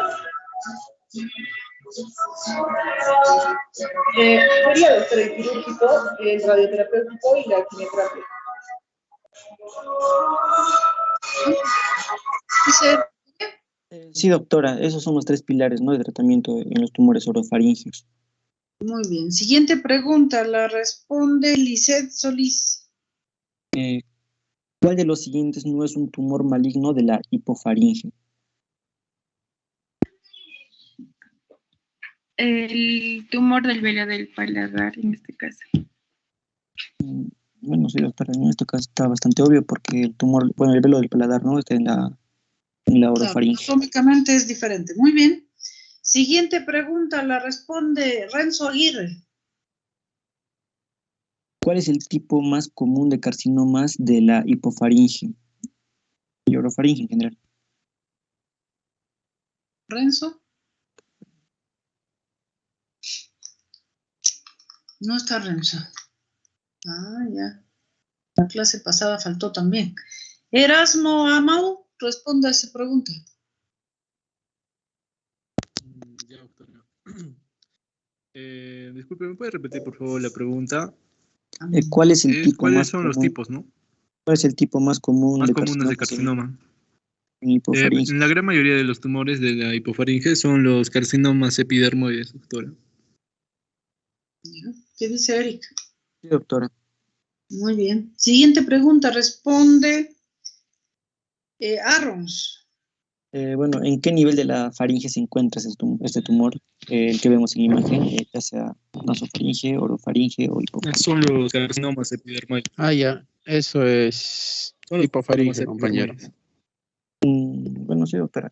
Sería doctor, el quirúrgico, el radioterapéutico y la quimioterapia. Sí, doctora, esos son los 3 pilares, ¿no? De tratamiento en los tumores orofaringeos. Muy bien. Siguiente pregunta, la responde Lisette Solís. ¿Cuál de los siguientes no es un tumor maligno de la hipofaringe? El tumor del velo del paladar, en este caso. Bueno, sí, doctora, en este caso está bastante obvio porque el tumor, bueno, el velo del paladar, ¿no? Está en la Claro, orofaringe. anatómicamente es diferente. Muy bien. Siguiente pregunta, la responde Renzo Aguirre. ¿Cuál es el tipo más común de carcinomas de la hipofaringe y orofaringe en general? Renzo. No está Renzo. Ah, ya. La clase pasada faltó también. Erasmo Amau, responda a esa pregunta. Ya, doctora. Disculpe, ¿me puede repetir por favor la pregunta? ¿Cuál es el tipo ¿Cuáles más son los común? tipos, no? ¿Cuál es el tipo más común Más de comunes de carcinoma carcinoma. en hipofaringe? La gran mayoría de los tumores de la hipofaringe son los carcinomas epidermoides, doctora. ¿Qué dice Eric? Sí, doctora. Muy bien. Siguiente pregunta, responde Arons. Bueno, ¿en qué nivel de la faringe se encuentra este tumor? El que vemos en imagen, ya sea nasofaringe, orofaringe o hipofaringe. Son los carcinomas epidermoides. Ah, ya, eso es Son los hipofaringe, carcinomas compañero. epidermoides. Bueno, sí, doctora.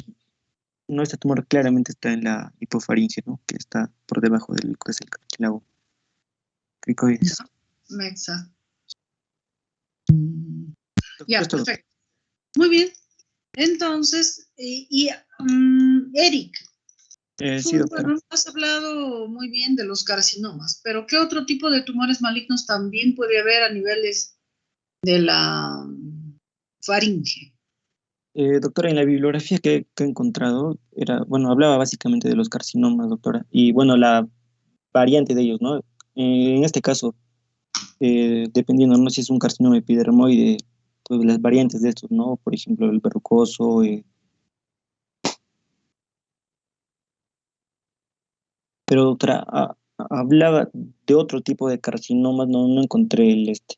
No, este tumor claramente está en la hipofaringe, ¿no? Que está por debajo del que es el cartílago cricoides. Exacto. Doctor, Ya, esto- perfecto. Muy bien. Entonces, Eric, sí, doctora. bueno, has hablado muy bien de los carcinomas, pero ¿qué otro tipo de tumores malignos también puede haber a niveles de la faringe? Doctora, en la bibliografía que he encontrado, hablaba básicamente de los carcinomas, doctora, y bueno, la variante de ellos, ¿no? En este caso, dependiendo, no sé si es un carcinoma epidermoide, pues las variantes de estos, ¿no? Por ejemplo, el verrucoso. Pero doctora, hablaba de otro tipo de carcinomas, no encontré el este.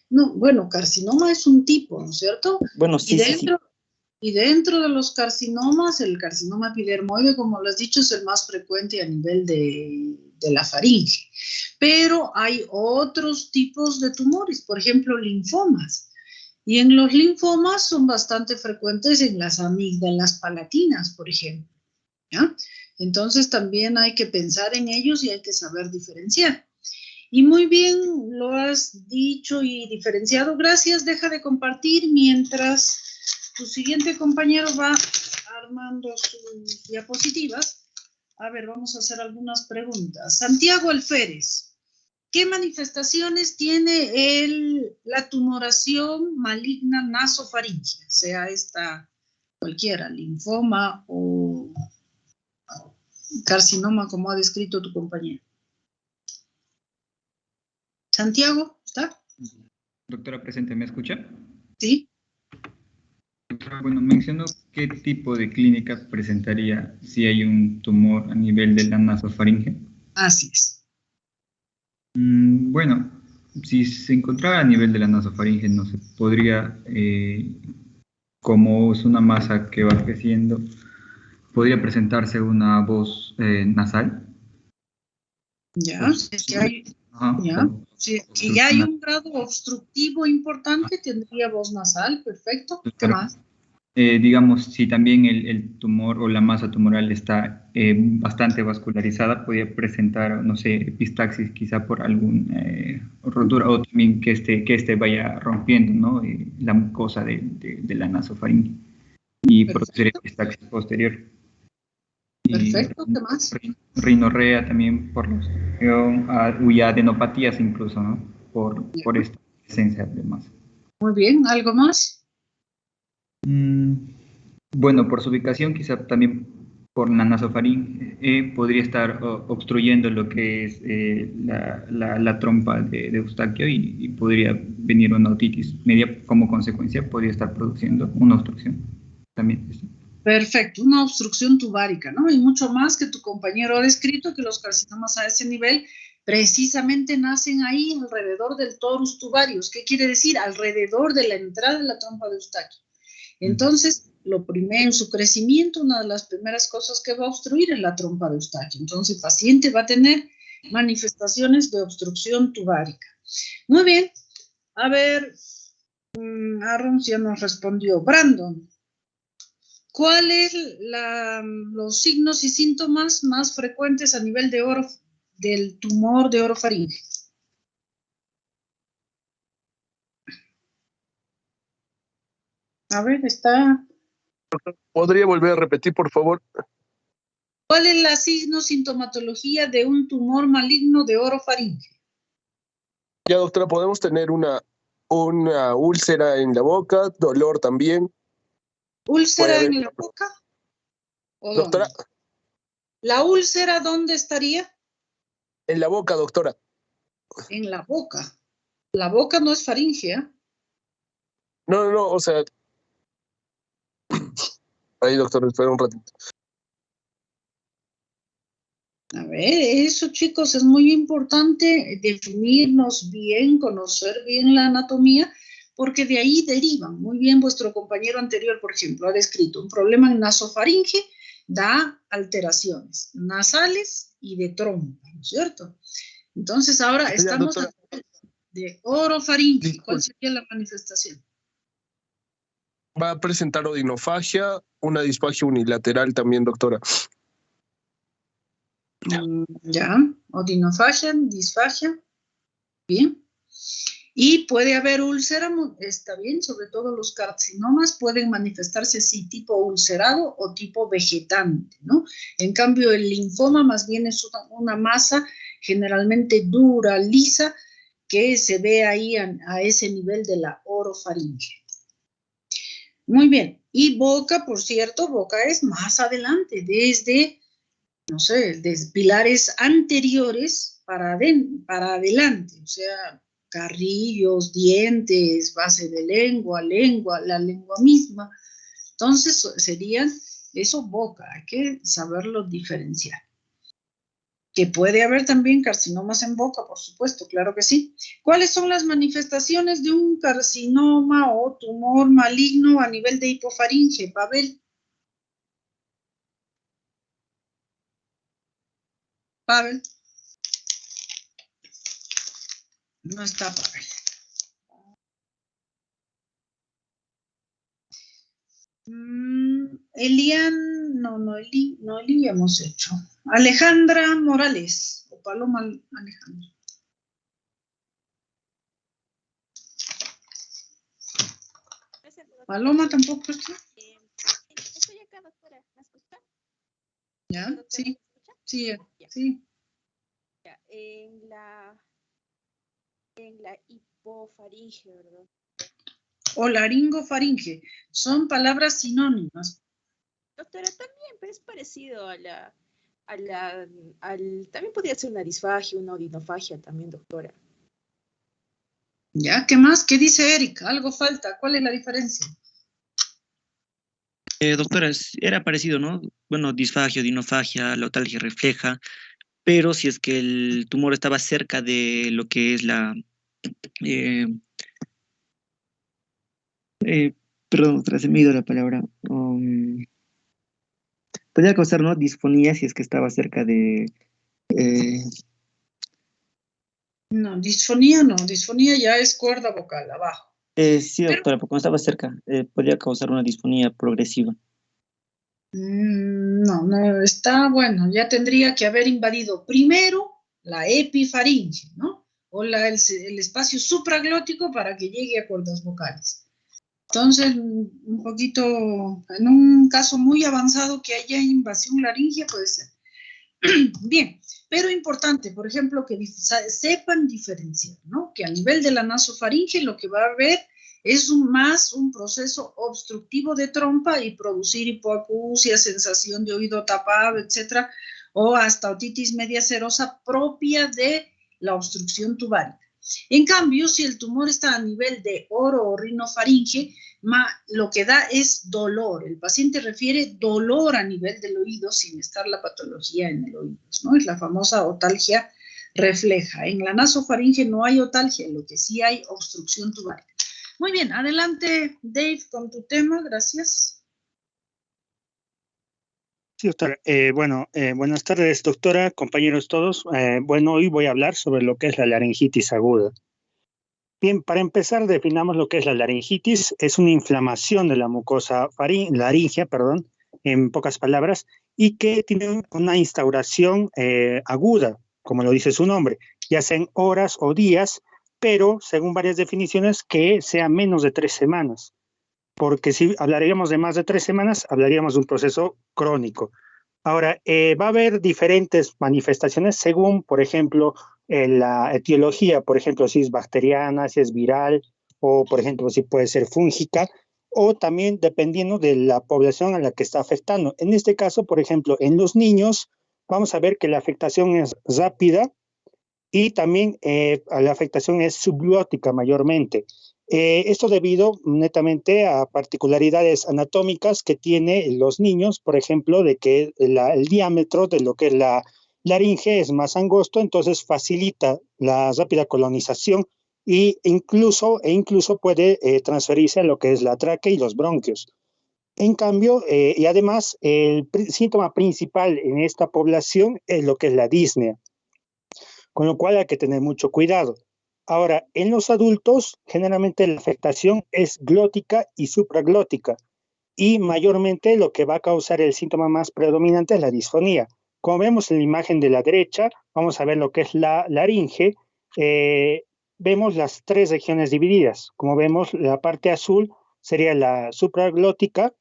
No, bueno, carcinoma es un tipo, ¿no es cierto? Bueno, sí, sí. Y dentro de los carcinomas, el carcinoma epidermoide, como lo has dicho, es el más frecuente a nivel de la faringe. Pero hay otros tipos de tumores, por ejemplo, linfomas. Y en los linfomas son bastante frecuentes en las amígdalas palatinas, por ejemplo. ¿Ya? Entonces también hay que pensar en ellos y hay que saber diferenciar. Y muy bien lo has dicho y diferenciado. Gracias, deja de compartir mientras tu siguiente compañero va armando sus diapositivas. A ver, vamos a hacer algunas preguntas. Santiago Alférez, ¿qué manifestaciones tiene la tumoración maligna nasofaringea? Sea esta cualquiera, linfoma o carcinoma, como ha descrito tu compañero. Santiago, ¿está? Doctora presente, ¿me escucha? Sí. Doctora, bueno, mencionó qué tipo de clínica presentaría si hay un tumor a nivel de la nasofaringe. Así es. Bueno, si se encontrara a nivel de la nasofaringe, no se podría, como es una masa que va creciendo, podría presentarse una voz nasal. Ya, es que hay, Ajá, ya, sí, que ya hay un grado obstructivo importante, tendría voz nasal, perfecto. ¿Qué más? Digamos, si también el tumor o la masa tumoral está bastante vascularizada, podría presentar, no sé, epistaxis quizá por alguna rotura o también que este vaya rompiendo, ¿no? La mucosa de la nasofaringe y producir epistaxis posterior. Perfecto, ¿qué más? Rinorrea también por y adenopatías incluso, ¿no? Por esta presencia de masa. Muy bien, ¿algo más? Bueno, por su ubicación, quizá también por la nasofaringe, podría estar obstruyendo lo que es la trompa de Eustaquio y podría venir una otitis media como consecuencia, podría estar produciendo una obstrucción también. Perfecto, una obstrucción tubárica, ¿no? Y mucho más que tu compañero ha descrito, que los carcinomas a ese nivel precisamente nacen ahí alrededor del torus tubarius. ¿Qué quiere decir? Alrededor de la entrada de la trompa de Eustaquio. Entonces, lo primero, en su crecimiento, una de las primeras cosas que va a obstruir es la trompa de Eustaquio. Entonces, el paciente va a tener manifestaciones de obstrucción tubárica. Muy bien. A ver, Aaron ya nos respondió. Brandon, ¿cuáles los signos y síntomas más frecuentes a nivel del tumor de orofaringe? A ver, está... ¿Podría volver a repetir, por favor? ¿Cuál es la signo-sintomatología de un tumor maligno de orofaringe? Ya, doctora, podemos tener una úlcera en la boca, dolor también. ¿Úlcera Puede en haber- la boca? ¿O Doctora, dónde? ¿La úlcera dónde estaría? en la boca, doctora. En la boca. La boca no es faringe, ¿eh? No, o sea... Ahí, doctor, espera un ratito. A ver, eso, chicos, es muy importante definirnos bien, conocer bien la anatomía, porque de ahí derivan. Muy bien, vuestro compañero anterior, por ejemplo, ha descrito un problema en nasofaringe, da alteraciones nasales y de trompa, ¿no es cierto? Entonces, ahora Ya, estamos doctora. de orofaringe. Disculpe. ¿Cuál sería la manifestación? Va a presentar odinofagia, una disfagia unilateral también, doctora. Ya, odinofagia, disfagia, bien. Y puede haber úlcera, está bien, sobre todo los carcinomas pueden manifestarse así, tipo ulcerado o tipo vegetante, ¿no? En cambio, el linfoma más bien es una masa generalmente dura, lisa, que se ve ahí a ese nivel de la orofaringe. Muy bien. Y boca, por cierto, boca es más adelante, desde, no sé, desde pilares anteriores para adelante, o sea, carrillos, dientes, base de lengua, la lengua misma. Entonces, serían eso boca, hay que saberlo diferenciar. Que puede haber también carcinomas en boca, por supuesto, claro que sí. ¿Cuáles son las manifestaciones de un carcinoma o tumor maligno a nivel de hipofaringe, Pavel? Pavel. No está Pavel. Elian, no, Eli hemos hecho. Alejandra Morales, o Paloma Alejandra. Paloma tampoco está. Estoy acá, doctora. ¿Me escucha? ¿Ya? Doctora, Sí, ¿me escucha? sí, Ya. sí. Ya, en la hipofaringe, ¿verdad? O laringofaringe. Son palabras sinónimas. Doctora, también pues, es parecido también podría ser una disfagia, una odinofagia también, doctora. ¿Ya? ¿Qué más? ¿Qué dice Erika? Algo falta. ¿Cuál es la diferencia? Doctora, era parecido, ¿no? Bueno, disfagia, odinofagia, la otalgia refleja, pero si es que el tumor estaba cerca de lo que es eh, perdón, doctora, se me ha ido la palabra. Podría causar, ¿no? Disfonía si es que estaba cerca de... No, disfonía no. Disfonía ya es cuerda vocal, abajo. Sí, doctora, porque no estaba cerca, podría causar una disfonía progresiva. No, está bueno, ya tendría que haber invadido primero la epifaringe, ¿no? O el espacio supraglótico para que llegue a cuerdas vocales. Entonces, un poquito, en un caso muy avanzado que haya invasión laringea puede ser. Bien, pero importante, por ejemplo, que sepan diferenciar, ¿no? Que a nivel de la nasofaringe lo que va a haber es más un proceso obstructivo de trompa y producir hipoacusia, sensación de oído tapado, etcétera, o hasta otitis media serosa propia de la obstrucción tubárica. En cambio, si el tumor está a nivel de oro o rinofaringe, lo que da es dolor. El paciente refiere dolor a nivel del oído sin estar la patología en el oído, ¿no? Es la famosa otalgia refleja. En la nasofaringe no hay otalgia, lo que sí hay obstrucción tubárica. Muy bien, adelante Dave con tu tema, gracias. Sí, doctora. Buenas tardes, doctora, compañeros todos. Hoy voy a hablar sobre lo que es la laringitis aguda. Bien, para empezar, definamos lo que es la laringitis. Es una inflamación de la mucosa laringea, en pocas palabras, y que tiene una instauración aguda, como lo dice su nombre, ya sea en horas o días, pero según varias definiciones que sea menos de 3 semanas. Porque si hablaríamos de más de 3 semanas, hablaríamos de un proceso crónico. Ahora, va a haber diferentes manifestaciones según, por ejemplo, la etiología, por ejemplo, si es bacteriana, si es viral, o por ejemplo, si puede ser fúngica, o también dependiendo de la población a la que está afectando. En este caso, por ejemplo, en los niños, vamos a ver que la afectación es rápida y también la afectación es subglótica mayormente. Esto debido netamente a particularidades anatómicas que tienen los niños, por ejemplo, de que el diámetro de lo que es la laringe es más angosto, entonces facilita la rápida colonización incluso puede transferirse a lo que es la tráquea y los bronquios. En cambio, y además, el síntoma principal en esta población es lo que es la disnea, con lo cual hay que tener mucho cuidado. Ahora, en los adultos, generalmente la afectación es glótica y supraglótica, y mayormente lo que va a causar el síntoma más predominante es la disfonía. Como vemos en la imagen de la derecha, vamos a ver lo que es la laringe. Vemos las tres regiones divididas. Como vemos, la parte azul sería la supraglótica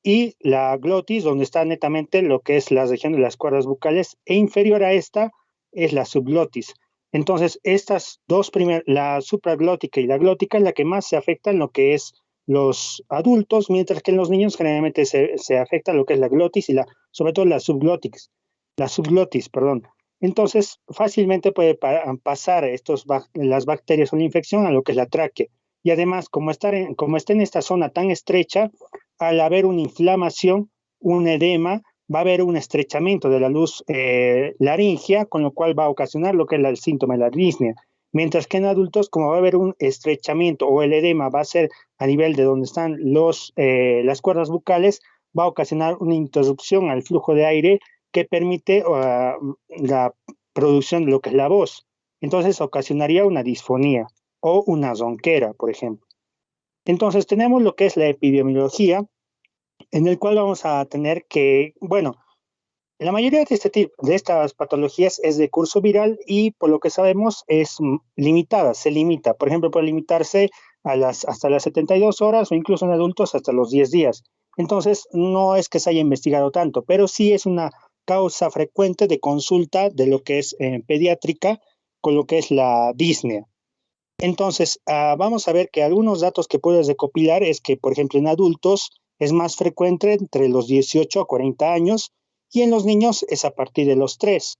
y la glotis, donde está netamente lo que es la región de las cuerdas bucales, e inferior a esta es la subglotis. Entonces, estas dos primeras, la supraglótica y la glótica, es la que más se afecta en lo que es los adultos, mientras que en los niños generalmente se afecta lo que es la glotis y sobre todo la subglotis, perdón. Entonces, fácilmente puede pasar las bacterias o la infección a lo que es la tráquea. Y además, como está en esta zona tan estrecha, al haber una inflamación, un edema, va a haber un estrechamiento de la luz laringea, con lo cual va a ocasionar lo que es el síntoma de la disnea. Mientras que en adultos, como va a haber un estrechamiento o el edema va a ser a nivel de donde están las cuerdas bucales, va a ocasionar una interrupción al flujo de aire que permite la producción de lo que es la voz. Entonces ocasionaría una disfonía o una ronquera, por ejemplo. Entonces tenemos lo que es la epidemiología, en el cual vamos a tener que, bueno, la mayoría de estas patologías es de curso viral y por lo que sabemos es limitada, se limita. Por ejemplo, puede limitarse hasta las 72 horas o incluso en adultos hasta los 10 días. Entonces, no es que se haya investigado tanto, pero sí es una causa frecuente de consulta de lo que es pediátrica con lo que es la disnea. Entonces, vamos a ver que algunos datos que puedes recopilar es que, por ejemplo, en adultos es más frecuente entre los 18 a 40 años y en los niños es a partir de los 3.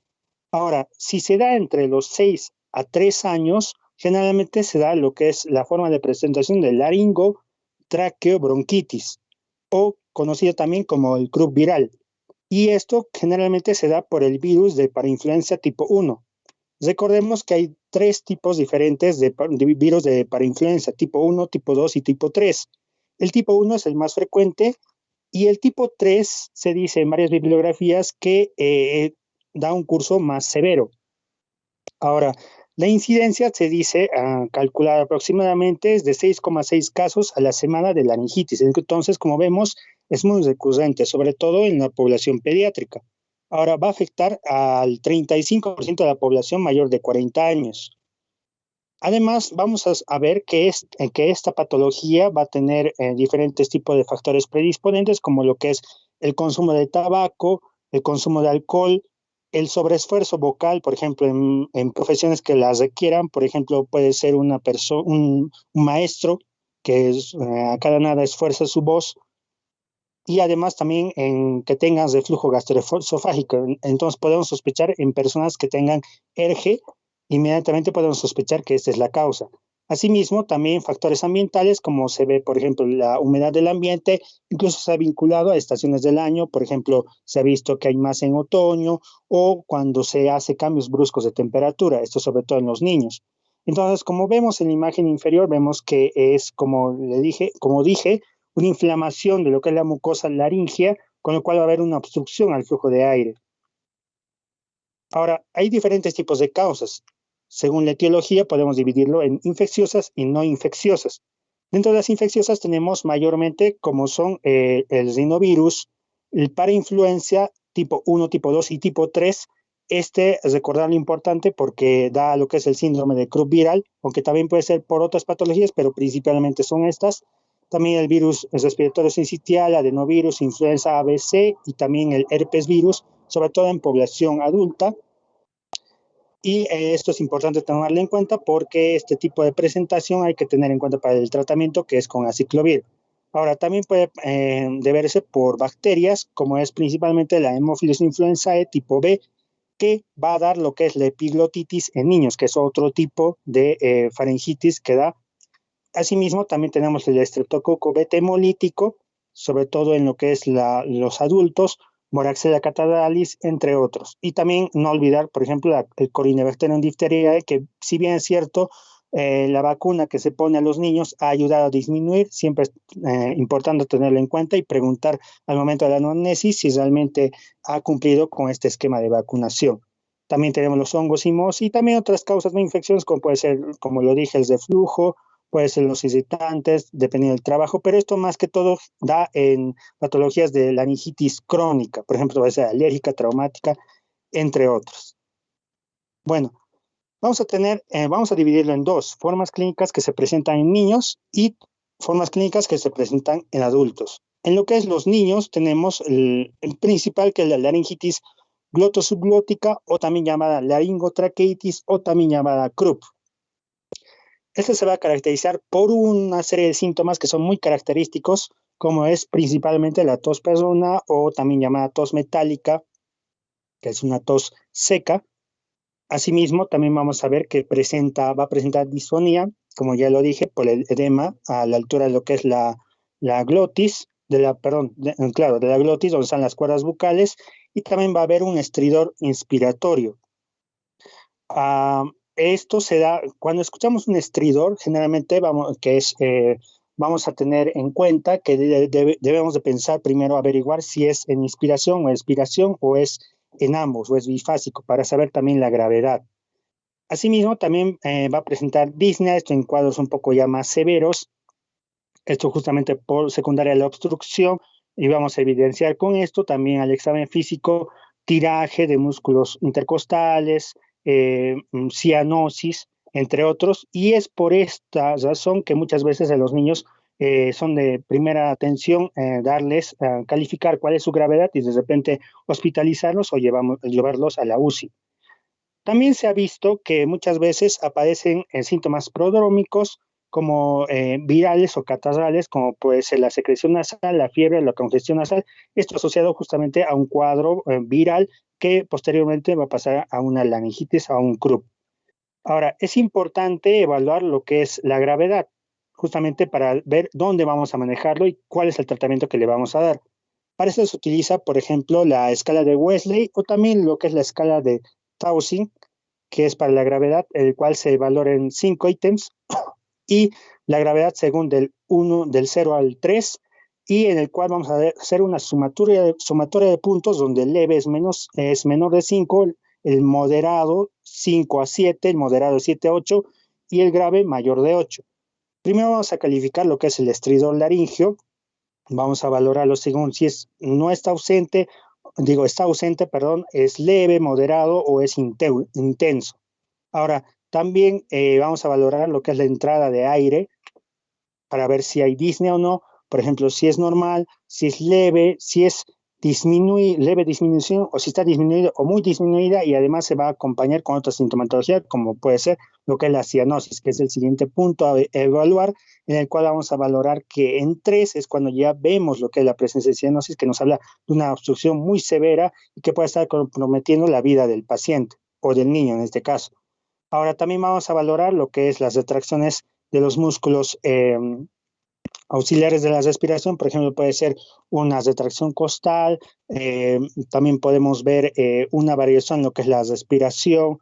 Ahora, si se da entre los 6 a 3 años, generalmente se da lo que es la forma de presentación de laringo-traqueobronquitis, o conocido también como el croup viral. Y esto generalmente se da por el virus de parainfluenza tipo 1. Recordemos que hay 3 tipos diferentes de virus de parainfluenza, tipo 1, tipo 2 y tipo 3. El tipo 1 es el más frecuente y el tipo 3 se dice en varias bibliografías que da un curso más severo. Ahora, la incidencia se dice calculada aproximadamente es de 6,6 casos a la semana de laringitis. Entonces, como vemos, es muy recurrente, sobre todo en la población pediátrica. Ahora, va a afectar al 35% de la población mayor de 40 años. Además, vamos a ver que esta patología va a tener diferentes tipos de factores predisponentes, como lo que es el consumo de tabaco, el consumo de alcohol, el sobreesfuerzo vocal, por ejemplo, en profesiones que las requieran. Por ejemplo, puede ser un maestro que a cada nada esfuerza su voz, y además también en que tengan reflujo gastroesofágico. Entonces podemos sospechar en personas que tengan ERGE, inmediatamente podemos sospechar que esta es la causa. Asimismo, también factores ambientales, como se ve, por ejemplo, la humedad del ambiente, incluso se ha vinculado a estaciones del año. Por ejemplo, se ha visto que hay más en otoño o cuando se hace cambios bruscos de temperatura, esto sobre todo en los niños. Entonces, como vemos en la imagen inferior, vemos que es, como dije, una inflamación de lo que es la mucosa laringea, con lo cual va a haber una obstrucción al flujo de aire. Ahora, hay diferentes tipos de causas. Según la etiología, podemos dividirlo en infecciosas y no infecciosas. Dentro de las infecciosas tenemos mayormente como son el rinovirus, el parainfluencia tipo 1, tipo 2 y tipo 3. Recordar lo importante porque da lo que es el síndrome de Krupp viral, aunque también puede ser por otras patologías, pero principalmente son estas. También el virus respiratorio sincitial, adenovirus, influenza ABC y también el herpes virus, sobre todo en población adulta. Y esto es importante tomarlo en cuenta porque este tipo de presentación hay que tener en cuenta para el tratamiento, que es con aciclovir. Ahora, también puede deberse por bacterias, como es principalmente la Haemophilus influenzae tipo B, que va a dar lo que es la epiglotitis en niños, que es otro tipo de faringitis que da. Asimismo, también tenemos el estreptococo beta hemolítico, sobre todo en lo que es los adultos, Moraxella catarrhalis, entre otros. Y también no olvidar, por ejemplo, el Corynebacterium diphtheriae, que si bien es cierto, la vacuna que se pone a los niños ha ayudado a disminuir, siempre es importante tenerlo en cuenta y preguntar al momento de la anamnesis si realmente ha cumplido con este esquema de vacunación. También tenemos los hongos y mohos y también otras causas de infecciones, como puede ser, como lo dije, el reflujo, puede ser los irritantes, dependiendo del trabajo, pero esto más que todo da en patologías de laringitis crónica, por ejemplo, puede ser alérgica, traumática, entre otros. Bueno, vamos a dividirlo en dos, formas clínicas que se presentan en niños y formas clínicas que se presentan en adultos. En lo que es los niños tenemos el principal, que es la laringitis glottosubglótica o también llamada laringotraqueitis o también llamada CRUP. Este se va a caracterizar por una serie de síntomas que son muy característicos, como es principalmente la tos perruna o también llamada tos metálica, que es una tos seca. Asimismo, también vamos a ver que va a presentar disfonía, como ya lo dije, por el edema a la altura de lo que es la glotis, de la glotis, donde están las cuerdas bucales, y también va a haber un estridor inspiratorio. Esto se da cuando escuchamos un estridor, generalmente vamos a tener en cuenta que debemos de pensar primero, averiguar si es en inspiración o expiración o es en ambos o es bifásico, para saber también la gravedad. Asimismo, también va a presentar disnea, esto en cuadros un poco ya más severos, esto justamente por secundaria a la obstrucción, y vamos a evidenciar con esto también al examen físico tiraje de músculos intercostales, cianosis, entre otros, y es por esta razón que muchas veces a los niños son de primera atención darles, calificar cuál es su gravedad y de repente hospitalizarlos o llevarlos a la UCI. También se ha visto que muchas veces aparecen síntomas prodrómicos como virales o catarrales, como puede ser la secreción nasal, la fiebre, la congestión nasal, esto asociado justamente a un cuadro viral que posteriormente va a pasar a una laringitis, a un CRUP. Ahora, es importante evaluar lo que es la gravedad, justamente para ver dónde vamos a manejarlo y cuál es el tratamiento que le vamos a dar. Para eso se utiliza, por ejemplo, la escala de Wesley o también lo que es la escala de Towson, que es para la gravedad, el cual se valora en 5 ítems, y la gravedad según del 0 al 3, y en el cual vamos a hacer una sumatoria de puntos donde el leve es menor de 5, el moderado 5 a 7, el moderado 7 a 8 y el grave mayor de 8. Primero vamos a calificar lo que es el estridor laringio, vamos a valorarlo según si está ausente, es leve, moderado o es intenso. Ahora, también vamos a valorar lo que es la entrada de aire para ver si hay disnea o no. Por ejemplo, si es normal, si es leve, si es leve disminución o si está disminuida o muy disminuida, y además se va a acompañar con otra sintomatología como puede ser lo que es la cianosis, que es el siguiente punto a evaluar, en el cual vamos a valorar que en 3 es cuando ya vemos lo que es la presencia de cianosis, que nos habla de una obstrucción muy severa y que puede estar comprometiendo la vida del paciente o del niño en este caso. Ahora también vamos a valorar lo que es las retracciones de los músculos auxiliares de la respiración, por ejemplo, puede ser una retracción costal, también podemos ver una variación en lo que es la respiración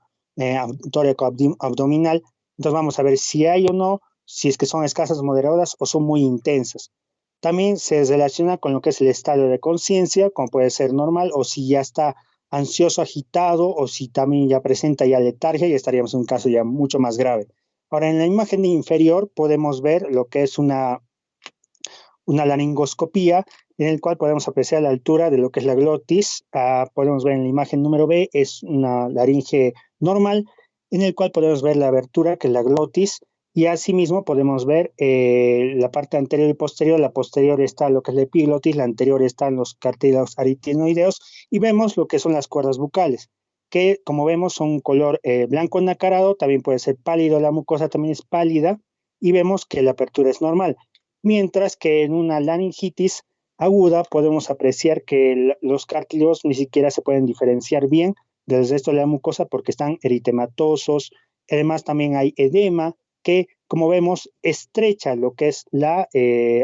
tóraco-abdominal. Entonces vamos a ver si hay o no, si es que son escasas, moderadas o son muy intensas. También se relaciona con lo que es el estado de conciencia, como puede ser normal, o si ya está ansioso, agitado, o si también ya presenta ya letargia, y estaríamos en un caso ya mucho más grave. Ahora, en la imagen inferior podemos ver lo que es una laringoscopía, en el cual podemos apreciar la altura de lo que es la glotis. Podemos ver en la imagen número B, es una laringe normal, en el cual podemos ver la abertura, que es la glotis, y asimismo podemos ver la parte anterior y posterior. La posterior está lo que es la epiglotis, la anterior están los cartílagos aritenoideos, y vemos lo que son las cuerdas bucales. que como vemos son color blanco nacarado, también puede ser pálido, la mucosa también es pálida, y vemos que la apertura es normal. Mientras que en una laringitis aguda podemos apreciar que los cartílagos ni siquiera se pueden diferenciar bien del resto de la mucosa porque están eritematosos. Además también hay edema que, como vemos, estrecha lo que es la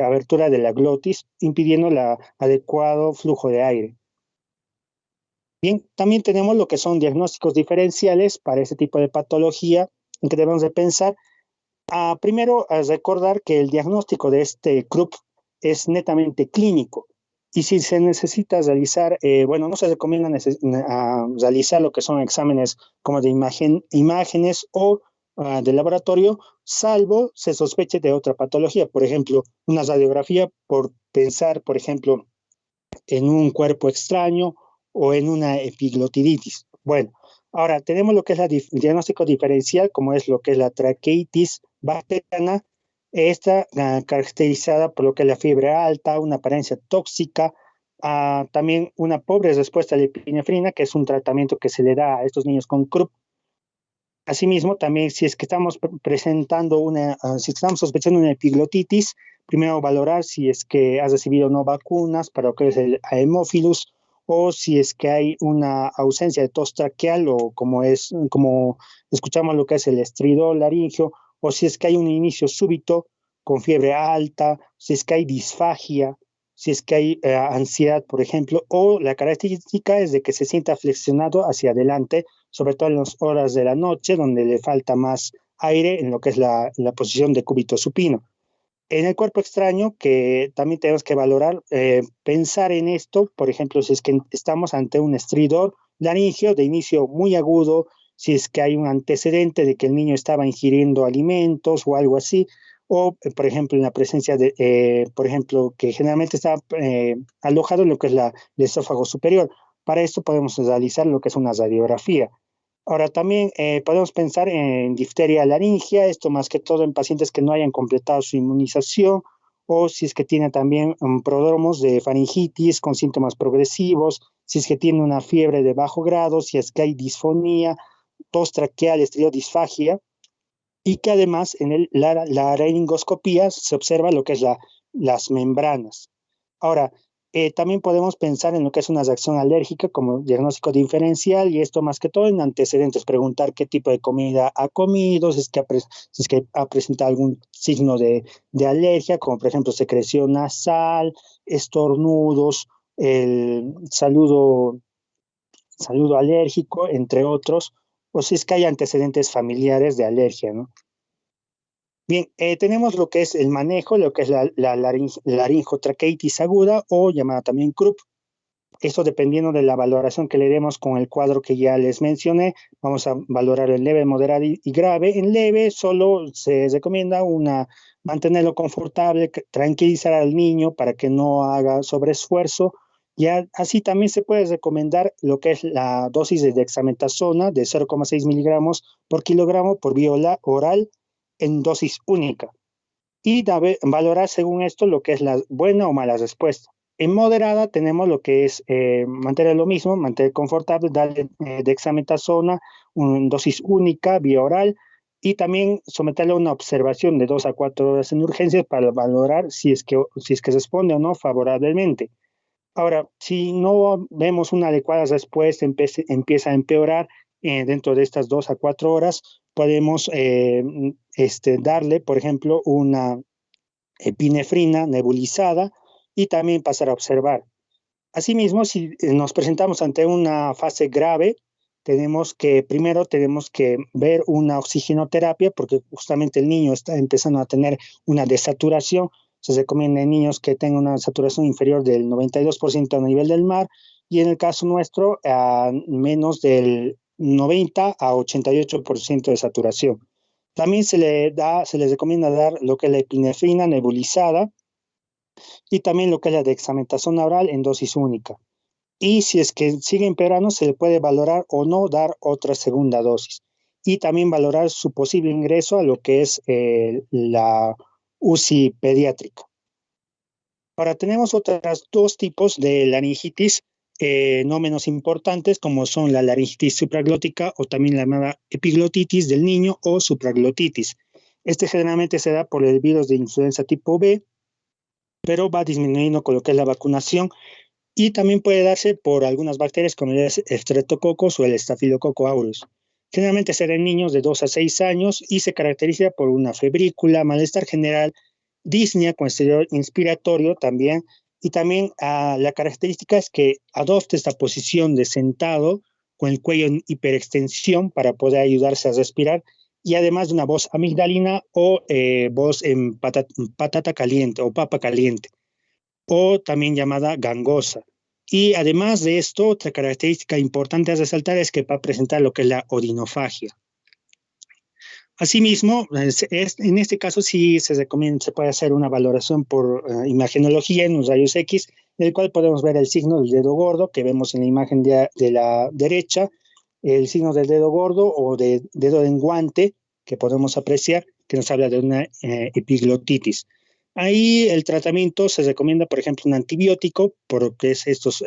abertura de la glotis, impidiendo el adecuado flujo de aire. Bien, también tenemos lo que son diagnósticos diferenciales para ese tipo de patología en que debemos de pensar. Primero, recordar que el diagnóstico de este Krupp es netamente clínico y si se necesita realizar, bueno, no se recomienda realizar lo que son exámenes como de imágenes o de laboratorio, salvo se sospeche de otra patología, por ejemplo, una radiografía por pensar, por ejemplo, en un cuerpo extraño o en una epiglotiditis. Bueno, ahora tenemos lo que es el diagnóstico diferencial, como es lo que es la traqueitis bacteriana, esta caracterizada por lo que es la fiebre alta, una apariencia tóxica, también una pobre respuesta a la epinefrina, que es un tratamiento que se le da a estos niños con Krupp. Asimismo, también si es que estamos presentando si estamos sospechando una epiglotitis, primero valorar si es que has recibido o no vacunas para lo que es el Haemophilus, o si es que hay una ausencia de tos traqueal, o como escuchamos lo que es el estridor laringio, o si es que hay un inicio súbito con fiebre alta, si es que hay disfagia, si es que hay ansiedad, por ejemplo, o la característica es de que se sienta flexionado hacia adelante, sobre todo en las horas de la noche, donde le falta más aire en lo que es la posición de cúbito supino. En el cuerpo extraño, que también tenemos que valorar, pensar en esto, por ejemplo, si es que estamos ante un estridor laringio de inicio muy agudo, si es que hay un antecedente de que el niño estaba ingiriendo alimentos o algo así, o, por ejemplo, en la presencia de, por ejemplo, que generalmente está alojado en lo que es el esófago superior. Para esto podemos realizar lo que es una radiografía. Ahora, también podemos pensar en difteria laringia, esto más que todo en pacientes que no hayan completado su inmunización, o si es que tiene también prodromos de faringitis con síntomas progresivos, si es que tiene una fiebre de bajo grado, si es que hay disfonía, tos traqueal, estridodisfagia, y que además en la laringoscopía se observa lo que es las membranas. Ahora, también podemos pensar en lo que es una reacción alérgica como diagnóstico diferencial, y esto más que todo en antecedentes, preguntar qué tipo de comida ha comido, si es que ha presentado algún signo de alergia, como por ejemplo secreción nasal, estornudos, el saludo alérgico, entre otros, o si es que hay antecedentes familiares de alergia, ¿no? Bien, tenemos lo que es el manejo, lo que es la laringotraqueitis aguda o llamada también Krupp. Esto dependiendo de la valoración que le demos con el cuadro que ya les mencioné, vamos a valorar el leve, moderado y grave. En leve solo se recomienda mantenerlo confortable, tranquilizar al niño para que no haga sobreesfuerzo. Y así también se puede recomendar lo que es la dosis de dexametasona de 0,6 miligramos por kilogramo por vía oral en dosis única. Y valorar según esto lo que es la buena o mala respuesta. En moderada tenemos lo que es mantener lo mismo, mantener confortable, darle dexametasona, una dosis única, vía oral, y también someterle a una observación de 2 a 4 horas en urgencias para valorar si es que responde o no favorablemente. Ahora, si no vemos una adecuada respuesta, empieza a empeorar dentro de estas 2 a 4 horas, podemos darle, por ejemplo, una epinefrina nebulizada y también pasar a observar. Asimismo, si nos presentamos ante una fase grave, primero tenemos que ver una oxigenoterapia, porque justamente el niño está empezando a tener una desaturación. Se recomienda en niños que tengan una saturación inferior del 92% a nivel del mar, y en el caso nuestro, a menos del 90 a 88% de saturación. También se les recomienda dar lo que es la epinefrina nebulizada y también lo que es la dexametasona oral en dosis única. Y si es que sigue empeorando, se le puede valorar o no dar otra segunda dosis. Y también valorar su posible ingreso a lo que es la UCI pediátrica. Ahora tenemos otros 2 tipos de laringitis no menos importantes, como son la laringitis supraglótica o también la llamada epiglotitis del niño o supraglotitis. Este generalmente se da por el virus de influenza tipo B, pero va disminuyendo con lo que es la vacunación, y también puede darse por algunas bacterias como el Streptococcus o el Staphylococcus aureus. Generalmente se da en niños de 2 a 6 años y se caracteriza por una febrícula, malestar general, disnea con exterior inspiratorio también, y también la característica es que adopte esta posición de sentado con el cuello en hiperextensión para poder ayudarse a respirar, y además de una voz amigdalina o voz en patata caliente o papa caliente, o también llamada gangosa. Y además de esto, otra característica importante a resaltar es que va a presentar lo que es la odinofagia. Asimismo, en este caso sí se recomienda, se puede hacer una valoración por imagenología en los rayos X, en el cual podemos ver el signo del dedo gordo que vemos en la imagen de la derecha, el signo del dedo gordo o de dedo de enguante que podemos apreciar, que nos habla de una epiglotitis. Ahí el tratamiento se recomienda, por ejemplo, un antibiótico, por lo que es estos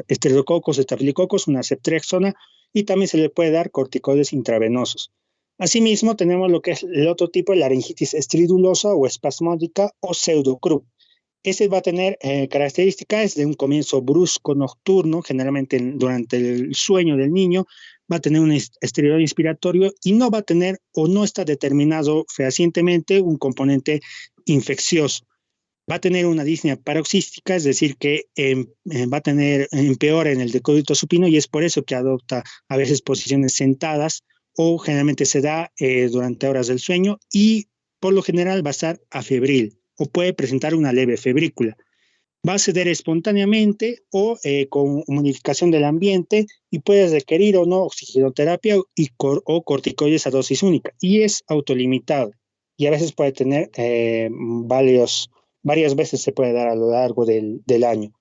estreptococos, estafilococos, una ceftriaxona, y también se le puede dar corticoides intravenosos. Asimismo, tenemos lo que es el otro tipo de laringitis estridulosa o espasmódica o pseudocrup. Este va a tener características de un comienzo brusco nocturno, generalmente durante el sueño del niño, va a tener un exterior inspiratorio y no va a tener o no está determinado fehacientemente un componente infeccioso. Va a tener una disnea paroxística, es decir, que va a tener empeora en el decúbito supino, y es por eso que adopta a veces posiciones sentadas o generalmente se da durante horas del sueño, y por lo general va a estar afebril o puede presentar una leve febrícula. Va a ceder espontáneamente o con modificación del ambiente, y puede requerir o no oxigenoterapia o corticoides a dosis única, y es autolimitado, y a veces puede tener varias veces se puede dar a lo largo del año.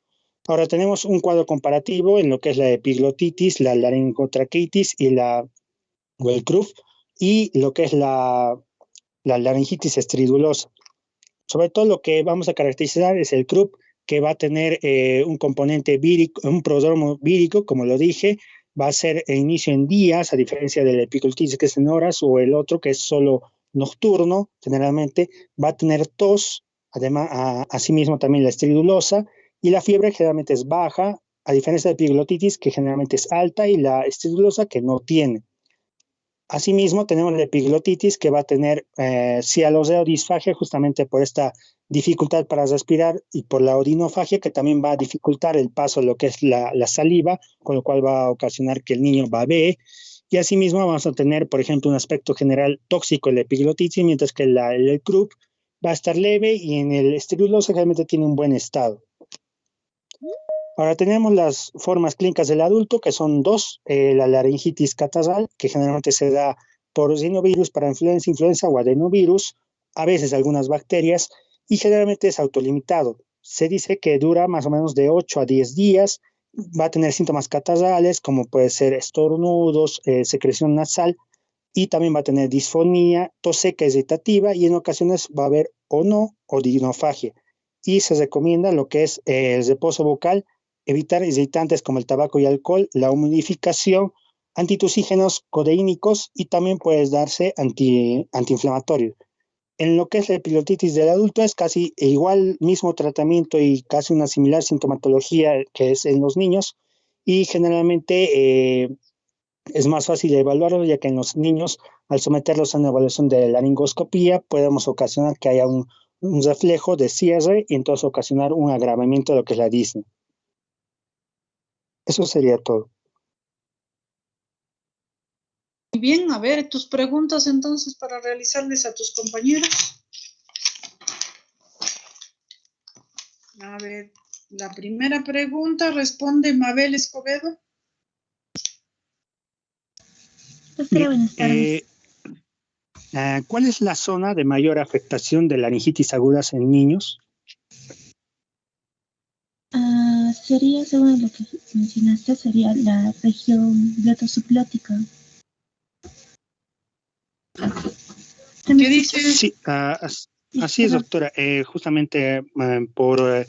Ahora tenemos un cuadro comparativo en lo que es la epiglotitis, la laringotraquitis y el CRUF, y lo que es la laringitis estridulosa. Sobre todo lo que vamos a caracterizar es el CRUF, que va a tener un componente vírico, un prodromo vírico, como lo dije, va a ser inicio en días, a diferencia de la epiglotitis que es en horas, o el otro que es solo nocturno, generalmente va a tener tos, además, asimismo también la estridulosa, y la fiebre generalmente es baja, a diferencia de la epiglotitis que generalmente es alta, y la estridulosa que no tiene. Asimismo, tenemos la epiglotitis que va a tener cialoseo disfagia, justamente por esta dificultad para respirar, y por la odinofagia, que también va a dificultar el paso de lo que es la saliva, con lo cual va a ocasionar que el niño babee. Y asimismo vamos a tener, por ejemplo, un aspecto general tóxico en la epiglotitis, mientras que el CRUP va a estar leve, y en el estriduloso realmente tiene un buen estado. Ahora tenemos las formas clínicas del adulto, que son dos: la laringitis catarral, que generalmente se da por rinovirus, para influenza o adenovirus, a veces algunas bacterias, y generalmente es autolimitado. Se dice que dura más o menos de 8 a 10 días, va a tener síntomas catarrales, como puede ser estornudos, secreción nasal, y también va a tener disfonía, tos seca irritativa, y en ocasiones va a haber o no odinofagia. Y se recomienda lo que es el reposo vocal, evitar irritantes como el tabaco y alcohol, la humidificación, antitusígenos codeínicos, y también puede darse antiinflamatorio. En lo que es la epiglotitis del adulto es casi igual, mismo tratamiento y casi una similar sintomatología que es en los niños, y generalmente es más fácil evaluarlo, ya que en los niños, al someterlos a una evaluación de laringoscopía, podemos ocasionar que haya un reflejo de cierre, y entonces ocasionar un agravamiento de lo que es la disnea. Eso sería todo. Muy bien, a ver, tus preguntas entonces para realizarles a tus compañeros. A ver, la primera pregunta responde Mabel Escobedo. Doctora, buenas tardes. ¿Cuál es la zona de mayor afectación de laringitis agudas en niños? Sería, según lo que mencionaste, sería la región glotosuplótica. ¿Qué dices? Sí, así es, doctora. Justamente por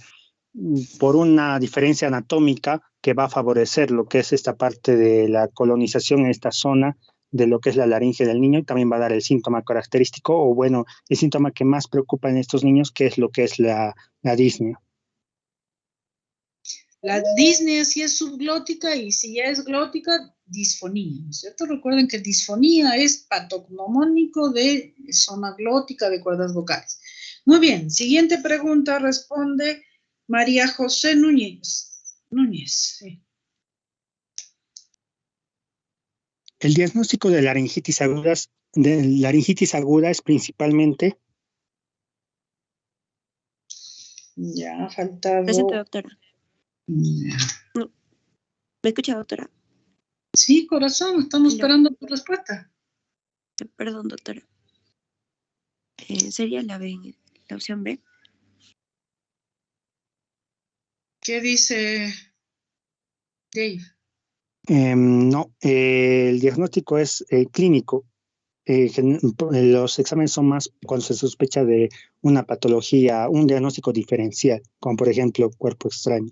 por una diferencia anatómica que va a favorecer lo que es esta parte de la colonización en esta zona de lo que es la laringe del niño, y también va a dar el síntoma característico, o bueno, el síntoma que más preocupa en estos niños, que es lo que es la disnea. La disnea sí es subglótica, y si ya es glótica, disfonía, ¿no es cierto? Recuerden que disfonía es patognomónico de zona glótica de cuerdas vocales. Muy bien, siguiente pregunta responde María José Núñez. Sí. El diagnóstico de laringitis aguda es principalmente... Ya ha faltado... Presente, doctora. No. ¿Me escucha, doctora? Sí, corazón, estamos esperando tu respuesta. Perdón, doctora. ¿Sería la opción B? ¿Qué dice Dave? No, el diagnóstico es clínico. Los exámenes son más cuando se sospecha de una patología, un diagnóstico diferencial, como por ejemplo cuerpo extraño.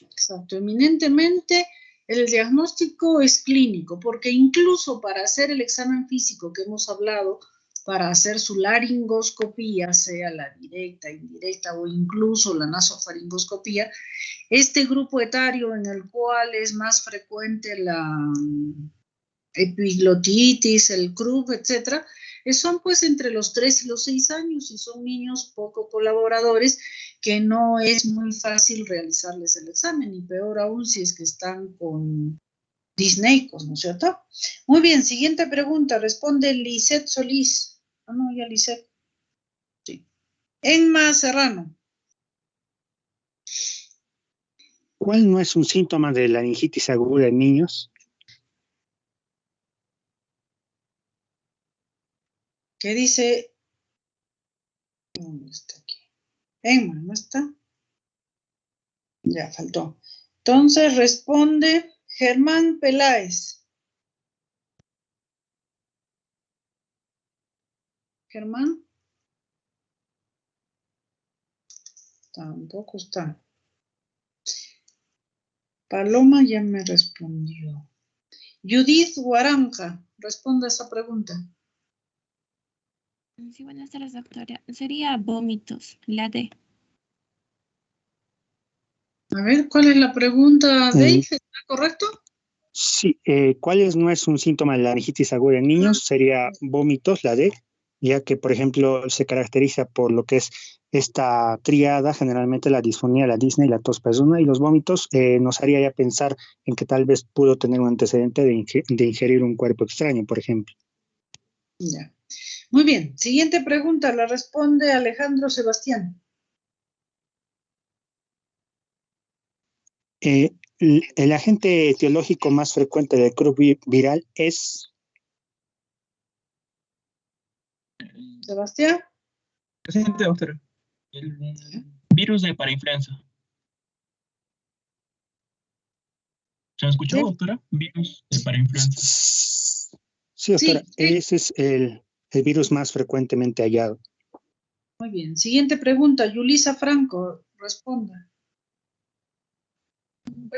Exacto, eminentemente el diagnóstico es clínico, porque incluso para hacer el examen físico que hemos hablado, para hacer su laringoscopía, sea la directa, indirecta o incluso la nasofaringoscopía, este grupo etario en el cual es más frecuente la epiglotitis, el CRUB, etcétera, son pues entre los 3 y los 6 años, y son niños poco colaboradores que no es muy fácil realizarles el examen, y peor aún si es que están con disneicos, ¿no es cierto? Muy bien, siguiente pregunta, responde Lisette Solís. Ah, no, ya Lisette. Sí. Emma Serrano. ¿Cuál no es un síntoma de laringitis aguda en niños? ¿Qué dice? ¿Dónde está aquí? Emma, ¿no está? Ya faltó. Entonces responde Germán Peláez. Germán. Tampoco está. Paloma ya me respondió. Judith Guaranja, responde a esa pregunta. Sí, buenas tardes, doctora. Sería vómitos, la D. A ver, ¿cuál es la pregunta, Dave? ¿Está correcto? Sí, ¿cuál no es un síntoma de laringitis aguda en niños? Sería vómitos, la D, ya que, por ejemplo, se caracteriza por lo que es esta tríada, generalmente la disfonía, la disnea y la tos persona, y los vómitos nos haría ya pensar en que tal vez pudo tener un antecedente de ingerir un cuerpo extraño, por ejemplo. Ya. Muy bien, siguiente pregunta, la responde Alejandro Sebastián. El agente etiológico más frecuente del CRUB viral es... Sebastián. Presente, doctora. El virus de parainfluenza. ¿Se me escuchó, doctora? Virus de parainfluenza. Sí, doctora, ese es el virus más frecuentemente hallado. Muy bien, siguiente pregunta, Yulisa Franco, responda.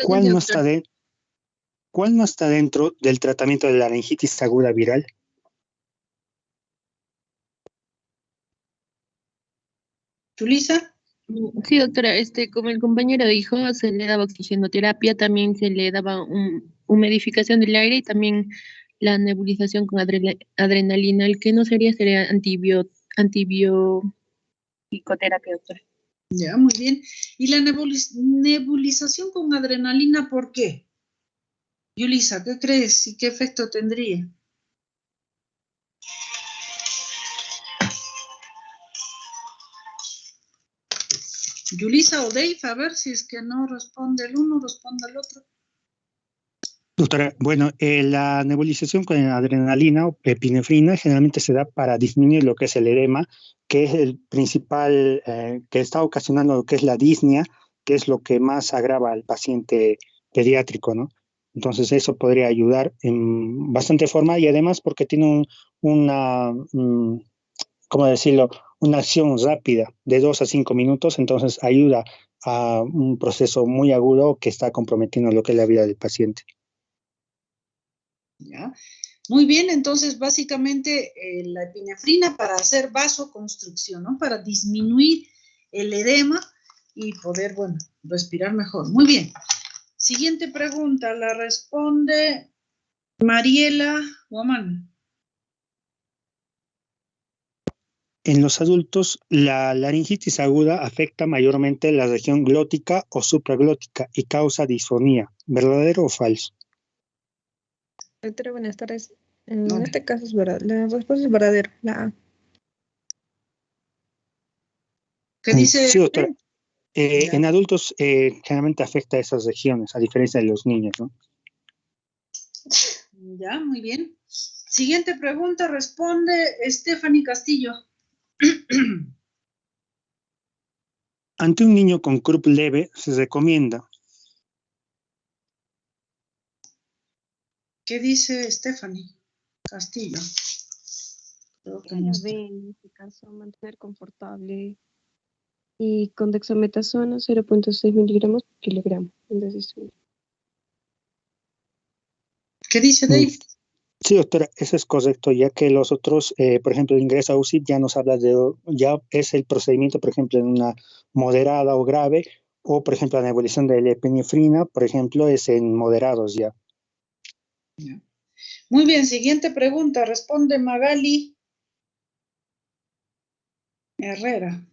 ¿Cuál no está dentro del tratamiento de la laringitis aguda viral? ¿Yulisa? Sí, doctora, como el compañero dijo, se le daba oxigenoterapia, también se le daba humidificación del aire y también la nebulización con adrenalina. El que no sería antibioticoterapia, doctora. Ya, muy bien. ¿Y la nebulización con adrenalina por qué? Yulisa, ¿qué crees y qué efecto tendría? Yulisa o Dave, a ver si es que no responde el uno, responde el otro. Doctora, bueno, la nebulización con adrenalina o epinefrina generalmente se da para disminuir lo que es el edema, que es el principal que está ocasionando lo que es la disnea, que es lo que más agrava al paciente pediátrico, ¿no? Entonces eso podría ayudar en bastante forma, y además porque tiene ¿cómo decirlo? una acción rápida de 2 a 5 minutos, entonces ayuda a un proceso muy agudo que está comprometiendo lo que es la vida del paciente. ¿Ya? Muy bien, entonces básicamente la epinefrina para hacer vasoconstricción, ¿no? Para disminuir el edema y poder, bueno, respirar mejor. Muy bien. Siguiente pregunta, la responde Mariela Guamán. En los adultos, la laringitis aguda afecta mayormente la región glótica o supraglótica y causa disfonía. ¿Verdadero o falso? Doctora, buenas tardes. En este caso es verdad. La respuesta es verdadera, la A. ¿Qué dice? Sí, doctora. En adultos generalmente afecta a esas regiones, a diferencia de los niños, ¿no? Ya, muy bien. Siguiente pregunta, responde Stephanie Castillo. Ante un niño con croup leve se recomienda. ¿Qué dice Stephanie Castillo? Creo que no La está. B, en este caso, mantener confortable. Y con dexametasona 0.6 miligramos por kilogramo. Entonces, ¿qué dice Dave? Sí, doctora, eso es correcto, ya que los otros, por ejemplo, el ingreso a UCI ya nos habla de, ya es el procedimiento, por ejemplo, en una moderada o grave, o por ejemplo, la nebulización de la epinefrina, por ejemplo, es en moderados ya. Muy bien, siguiente pregunta, responde Magali Herrera.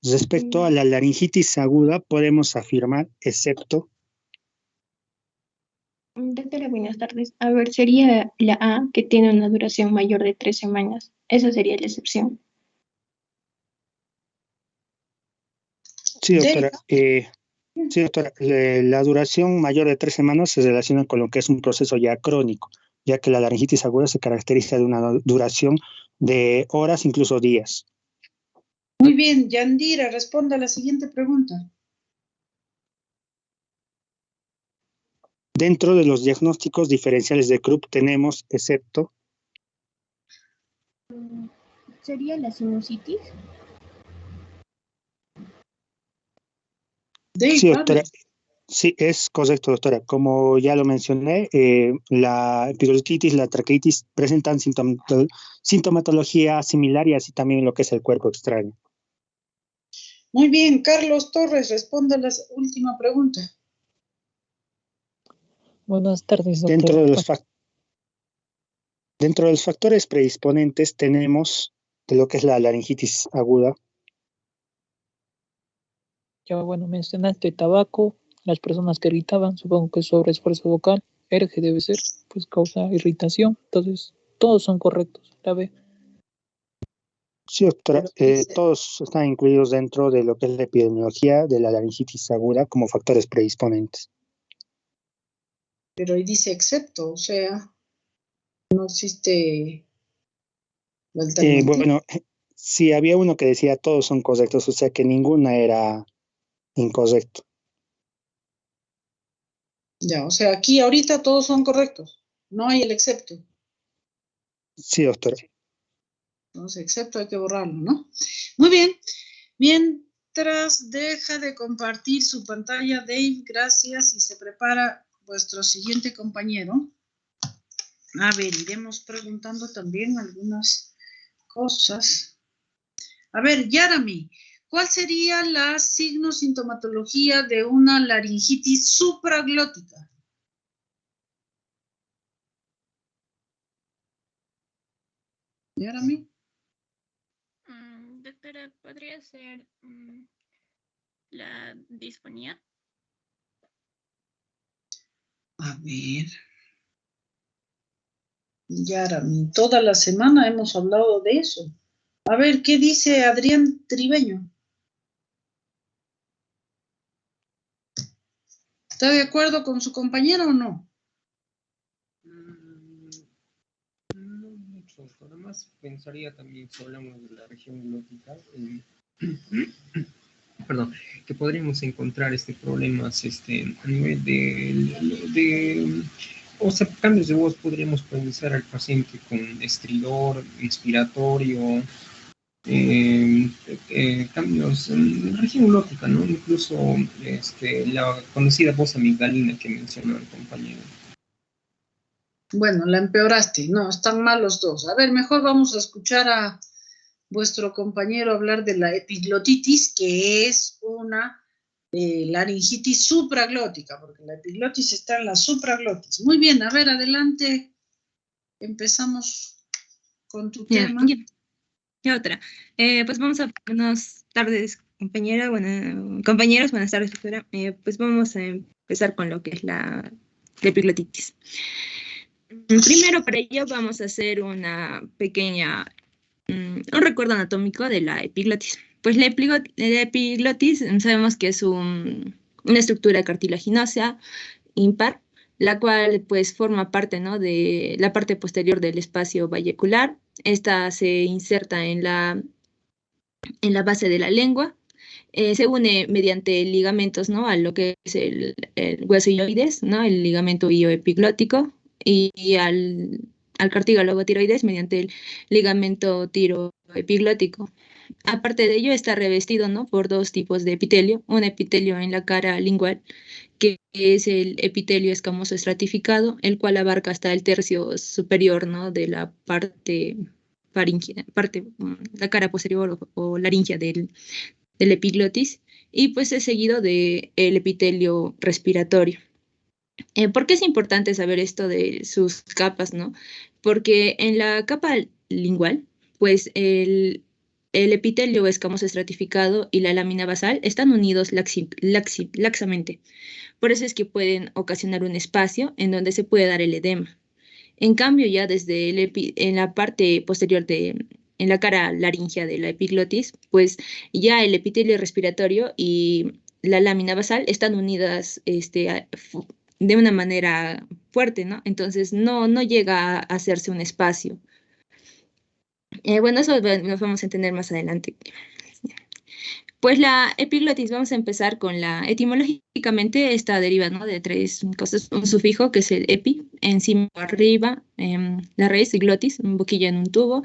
Respecto a la laringitis aguda, podemos afirmar, excepto. Doctora, buenas tardes. A ver, sería la A, que tiene una duración mayor de 3 semanas. Esa sería la excepción. Sí, doctora. Sí, doctora. La duración mayor de 3 semanas se relaciona con lo que es un proceso ya crónico, ya que la laringitis aguda se caracteriza de una duración de horas, incluso días. Muy bien, Yandira, responda a la siguiente pregunta. Dentro de los diagnósticos diferenciales de Krupp tenemos, excepto. ¿Sería la sinusitis? Sí, doctora. Sí, es correcto, doctora. Como ya lo mencioné, la epiglottitis, la traqueitis presentan sintomatología similar y así también lo que es el cuerpo extraño. Muy bien, Carlos Torres, responda a la última pregunta. Buenas tardes, doctor. Dentro de los factores predisponentes tenemos de lo que es la laringitis aguda. Ya bueno, mencionaste tabaco, las personas que irritaban, supongo que sobreesfuerzo vocal, ERG debe ser, pues causa irritación, entonces todos son correctos, la B. Sí, doctora, todos están incluidos dentro de lo que es la epidemiología de la laringitis aguda como factores predisponentes. Pero ahí dice excepto, o sea, no existe la alternativa. Bueno, sí, había uno que decía todos son correctos, o sea que ninguna era incorrecto. Ya, o sea, aquí ahorita todos son correctos, no hay el excepto. Sí, doctora. Entonces, excepto hay que borrarlo, ¿no? Muy bien. Mientras deja de compartir su pantalla, Dave, gracias, y se prepara vuestro siguiente compañero. A ver, iremos preguntando también algunas cosas. A ver, Yarami, ¿cuál sería la signo-sintomatología de una laringitis supraglótica? Yarami. Doctora, ¿podría ser la disfonía? A ver. Yarami, toda la semana hemos hablado de eso. A ver, ¿qué dice Adrián Tribeño? ¿Está de acuerdo con su compañero o no? No mucho, además pensaría también, si hablamos de la región glótica, perdón, que podríamos encontrar problemas a nivel de O sea, cambios de voz podríamos priorizar al paciente con estridor, inspiratorio, cambios en la región glótica, ¿no? Incluso la conocida voz amigdalina que mencionó el compañero. Bueno, la empeoraste. No, están mal los dos. A ver, mejor vamos a escuchar a vuestro compañero hablar de la epiglotitis, que es una laringitis supraglótica, porque la epiglotis está en la supraglotis. Muy bien, a ver, adelante. Empezamos con tu tema. Ya otra. Pues vamos a... Buenas tardes, compañera. Compañeros, buenas tardes, doctora. Pues vamos a empezar con lo que es la epiglotitis. Primero, para ello vamos a hacer una pequeña... un recuerdo anatómico de la epiglotis. Pues la epiglotis sabemos que es una estructura cartilaginosa impar, la cual pues forma parte, ¿no?, de la parte posterior del espacio vallecular. Esta se inserta en la base de la lengua, se une mediante ligamentos, ¿no?, a lo que es el hueso ioides, ¿no?, el ligamento ioepiglótico, y al cartílago tiroides mediante el ligamento tiroepiglótico. Aparte de ello, está revestido, ¿no?, por dos tipos de epitelio. Un epitelio en la cara lingual, que es el epitelio escamoso estratificado, el cual abarca hasta el tercio superior, ¿no?, de la parte faríngea, la cara posterior o laringia del epiglotis, y pues es seguido del epitelio respiratorio. ¿Por qué es importante saber esto de sus capas, no? Porque en la capa lingual, pues el epitelio escamoso estratificado y la lámina basal están unidos laxamente. Por eso es que pueden ocasionar un espacio en donde se puede dar el edema. En cambio, ya desde en la parte posterior en la cara laringea de la epiglotis, pues ya el epitelio respiratorio y la lámina basal están unidas de una manera fuerte, ¿no? Entonces no llega a hacerse un espacio. Bueno, eso lo vamos a entender más adelante. Pues la epiglotis, vamos a empezar con etimológicamente esta deriva, ¿no?, de tres cosas: un sufijo, que es el epi, encima o arriba, la raíz, glotis, un boquilla en un tubo,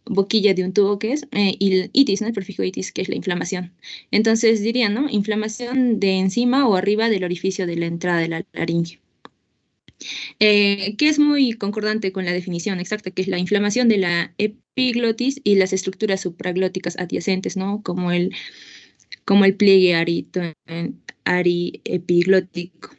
boquilla de un tubo, que es, y itis, ¿no?, el prefijo itis, que es la inflamación. Entonces dirían, ¿no?, inflamación de encima o arriba del orificio de la entrada de la laringe. Que es muy concordante con la definición exacta, que es la inflamación de la epiglotis y las estructuras supraglóticas adyacentes, ¿no?, como el pliegue ariepiglótico.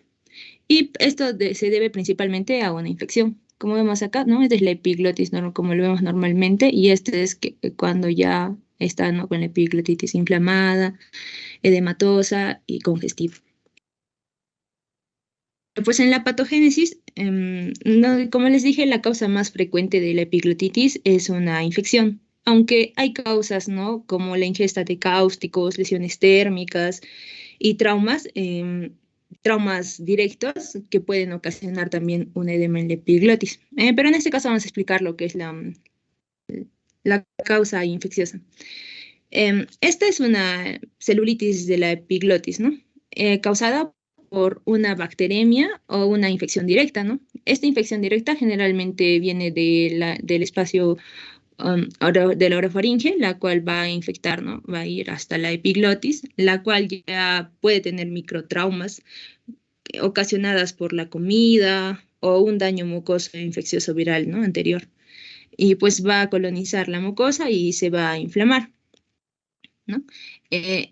Y esto se debe principalmente a una infección. Como vemos acá, ¿no?, esta es la epiglotis, ¿no?, como lo vemos normalmente, y este es cuando ya está, ¿no?, con la epiglotitis inflamada, edematosa y congestiva. Pues en la patogénesis, como les dije, la causa más frecuente de la epiglotitis es una infección, aunque hay causas, ¿no?, como la ingesta de cáusticos, lesiones térmicas y traumas directos que pueden ocasionar también un edema en la epiglotis. Pero en este caso vamos a explicar lo que es la causa infecciosa. Esta es una celulitis de la epiglotis, ¿no?, causada por una bacteremia o una infección directa, ¿no? Esta infección directa generalmente viene del espacio de la orofaringe, la cual va a infectar, ¿no?, va a ir hasta la epiglotis, la cual ya puede tener microtraumas ocasionadas por la comida o un daño mucoso infeccioso viral, ¿no?, anterior. Y pues va a colonizar la mucosa y se va a inflamar, ¿no? Se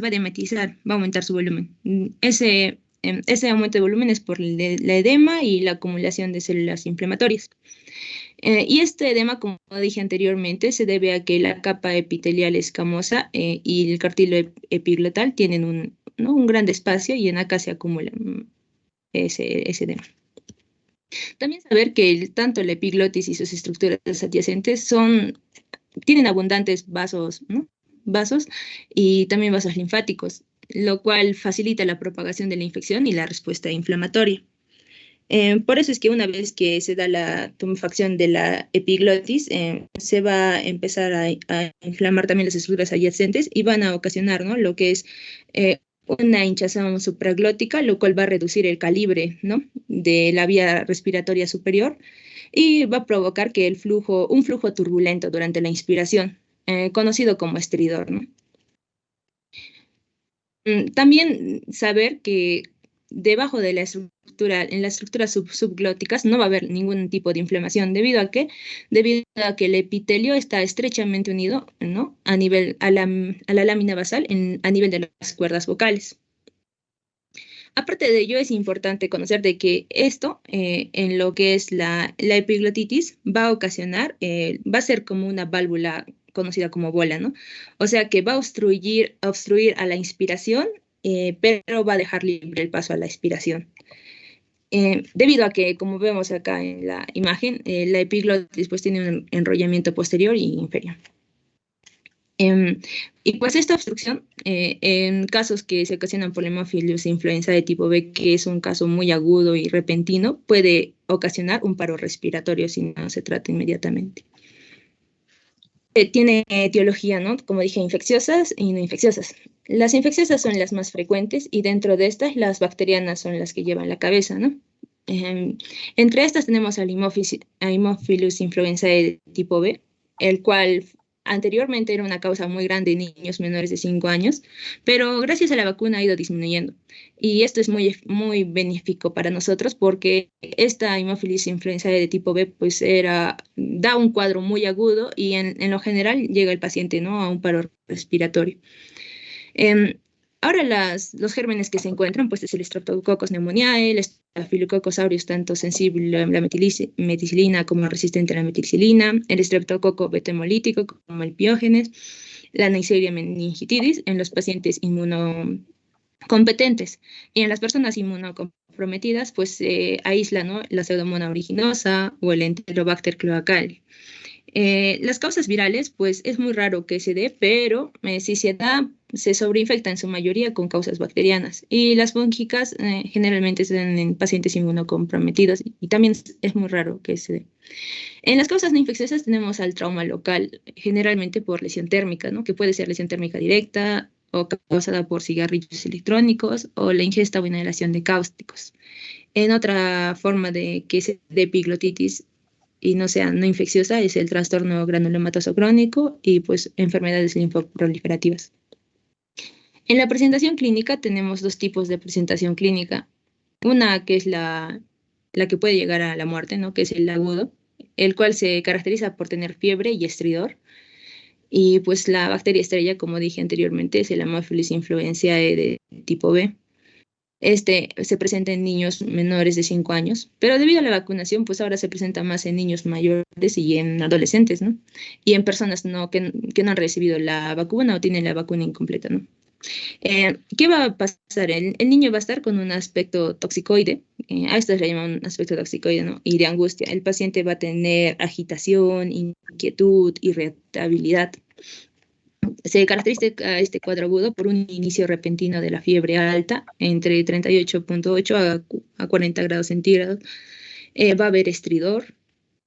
va a edematizar, va a aumentar su volumen. Ese aumento de volumen es por la edema y la acumulación de células inflamatorias. Y este edema, como dije anteriormente, se debe a que la capa epitelial escamosa y el cartílago epiglotal tienen un gran espacio, y en acá se acumula ese edema. También saber que tanto la epiglotis y sus estructuras adyacentes tienen abundantes vasos, ¿no?, y también vasos linfáticos, lo cual facilita la propagación de la infección y la respuesta inflamatoria. Por eso es que una vez que se da la tumefacción de la epiglotis, se va a empezar a inflamar también las estructuras adyacentes y van a ocasionar, ¿no?, lo que es una hinchazón supraglótica, lo cual va a reducir el calibre, ¿no?, de la vía respiratoria superior y va a provocar que un flujo turbulento durante la inspiración, conocido como estridor, ¿no? También saber que debajo de la estructura, en las estructuras subglóticas no va a haber ningún tipo de inflamación, debido a que el epitelio está estrechamente unido, ¿no?, a la lámina basal a nivel de las cuerdas vocales. Aparte de ello, es importante conocer de que esto, en lo que es la epiglotitis, va a ocasionar, va a ser como una válvula conocida como bola, ¿no? O sea que va a obstruir a la inspiración, pero va a dejar libre el paso a la expiración. Debido a que, como vemos acá en la imagen, la epiglotis pues tiene un enrollamiento posterior y inferior. Y pues esta obstrucción, en casos que se ocasionan por la Haemophilus influenza de tipo B, que es un caso muy agudo y repentino, puede ocasionar un paro respiratorio si no se trata inmediatamente. Tiene etiología, ¿no?, como dije, infecciosas y no infecciosas. Las infecciosas son las más frecuentes y dentro de estas las bacterianas son las que llevan la cabeza, ¿no? Entre estas tenemos al Haemophilus influenzae de tipo B, el cual anteriormente era una causa muy grande en niños menores de 5 años, pero gracias a la vacuna ha ido disminuyendo. Y esto es muy benéfico para nosotros porque esta Haemophilus influenzae de tipo B pues da un cuadro muy agudo y en lo general llega el paciente, ¿no?, a un paro respiratorio. Ahora los gérmenes que se encuentran pues es el Streptococcus pneumoniae, el Staphylococcus aureus, tanto sensible a la meticilina como resistente a la meticilina, el Streptococo beta-hemolítico como el Piógenes, la Neisseria meningitidis en los pacientes inmunocompetentes, y en las personas inmunocomprometidas pues aísla, ¿no?, la Pseudomonas aeruginosa o el Enterobacter cloacale. Las causas virales, pues es muy raro que se dé, pero si se da, se sobreinfecta en su mayoría con causas bacterianas. Y las fúngicas generalmente se dan en pacientes inmunocomprometidos y también es muy raro que se dé. En las causas no infecciosas tenemos al trauma local, generalmente por lesión térmica, ¿no?, que puede ser lesión térmica directa o causada por cigarrillos electrónicos o la ingesta o inhalación de cáusticos. En otra forma de que se dé epiglotitis y no sea no infecciosa es el trastorno granulomatoso crónico y pues enfermedades linfoproliferativas. En la presentación clínica tenemos dos tipos de presentación clínica. Una que es la que puede llegar a la muerte, ¿no?, que es el agudo, el cual se caracteriza por tener fiebre y estridor. Y pues la bacteria estrella, como dije anteriormente, es el Haemophilus influenzae de tipo B. Este se presenta en niños menores de 5 años, pero debido a la vacunación, pues ahora se presenta más en niños mayores y en adolescentes, ¿no? Y en personas que no han recibido la vacuna o tienen la vacuna incompleta, ¿no? ¿Qué va a pasar? El niño va a estar con un aspecto toxicoide, a esto le llaman un aspecto toxicoide, ¿no?, y de angustia. El paciente va a tener agitación, inquietud, irritabilidad. Se caracteriza este cuadro agudo por un inicio repentino de la fiebre alta, entre 38.8 a 40 grados centígrados. Va a haber estridor,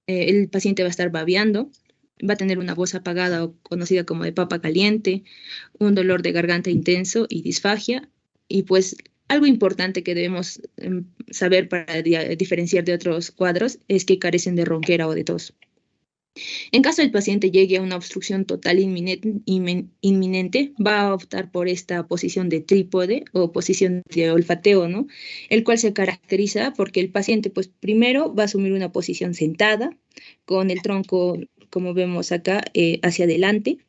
el paciente va a estar babeando, va a tener una voz apagada o conocida como de papa caliente, un dolor de garganta intenso y disfagia. Y pues algo importante que debemos saber para diferenciar de otros cuadros es que carecen de ronquera o de tos. En caso del paciente llegue a una obstrucción total inminente, va a optar por esta posición de trípode o posición de olfateo, ¿no?, el cual se caracteriza porque el paciente, pues primero va a asumir una posición sentada, con el tronco, como vemos acá, hacia adelante,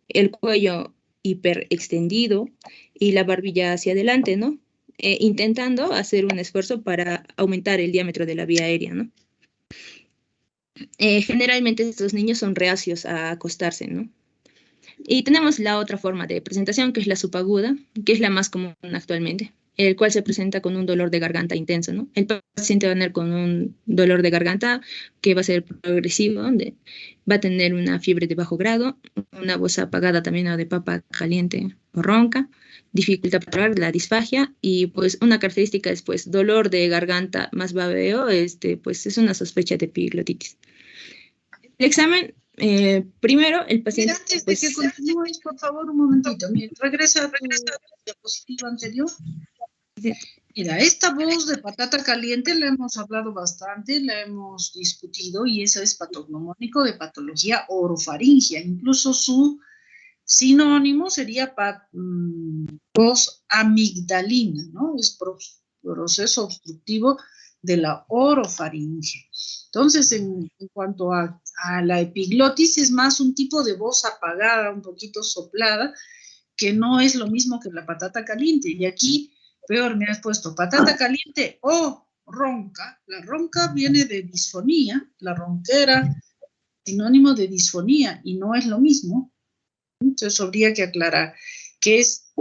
el cuello hiperextendido y la barbilla hacia adelante, ¿no?, intentando hacer un esfuerzo para aumentar el diámetro de la vía aérea, ¿no? Generalmente estos niños son reacios a acostarse, ¿no? Y tenemos la otra forma de presentación, que es la subaguda, que es la más común actualmente, el cual se presenta con un dolor de garganta intenso, ¿no? El paciente va a tener con un dolor de garganta que va a ser progresivo, donde va a tener una fiebre de bajo grado, una voz apagada también o de papa caliente o ronca, dificultad para hablar, la disfagia, y pues una característica es pues dolor de garganta más babeo, pues es una sospecha de epiglotitis. El examen Primero, el paciente... Mira, antes de que continúes, por favor, un momentito. Mira, regresa a tu diapositiva anterior. Mira, esta voz de patata caliente la hemos hablado bastante, la hemos discutido, y eso es patognomónico de patología orofaringia. Incluso su sinónimo sería voz amigdalina, ¿no? Es proceso obstructivo de la orofaringe. Entonces, en cuanto a la epiglotis, es más un tipo de voz apagada, un poquito soplada, que no es lo mismo que la patata caliente. Y aquí, peor, me has puesto patata caliente o ronca. La ronca viene de disfonía, la ronquera, sinónimo de disfonía, y no es lo mismo. Entonces, habría que aclarar que es,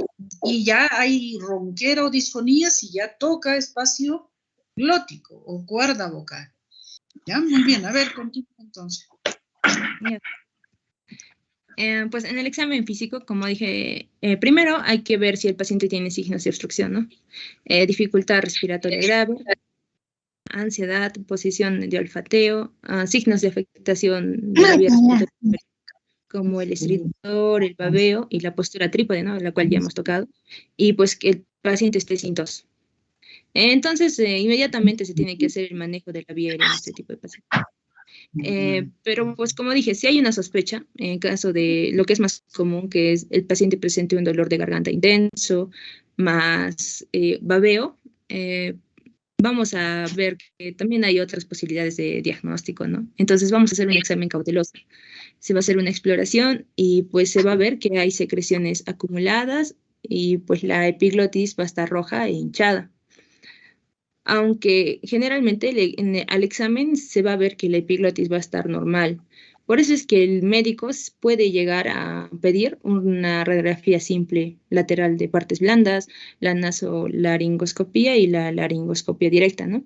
y ya hay ronquera o disfonía si ya toca espacio glótico o cuerda vocal. Ya, muy bien. A ver, continúa entonces. Pues en el examen físico, como dije, primero hay que ver si el paciente tiene signos de obstrucción, ¿no? Dificultad respiratoria grave, ansiedad, posición de olfateo, signos de afectación de la vía respiratoria, como el estridor, el babeo y la postura trípode, ¿no? La cual ya hemos tocado, y pues que el paciente esté sin tos. Entonces, inmediatamente se tiene que hacer el manejo de la vía aérea en este tipo de pacientes. Pero, pues, como dije, si hay una sospecha, en caso de lo que es más común, que es el paciente presente un dolor de garganta intenso, más babeo, vamos a ver que también hay otras posibilidades de diagnóstico, ¿no? Entonces, vamos a hacer un examen cauteloso. Se va a hacer una exploración y, pues, se va a ver que hay secreciones acumuladas y, pues, la epiglotis va a estar roja e hinchada. Aunque generalmente al examen se va a ver que la epiglotis va a estar normal. Por eso es que el médico puede llegar a pedir una radiografía simple lateral de partes blandas, la nasolaringoscopía y la laringoscopía directa, ¿no?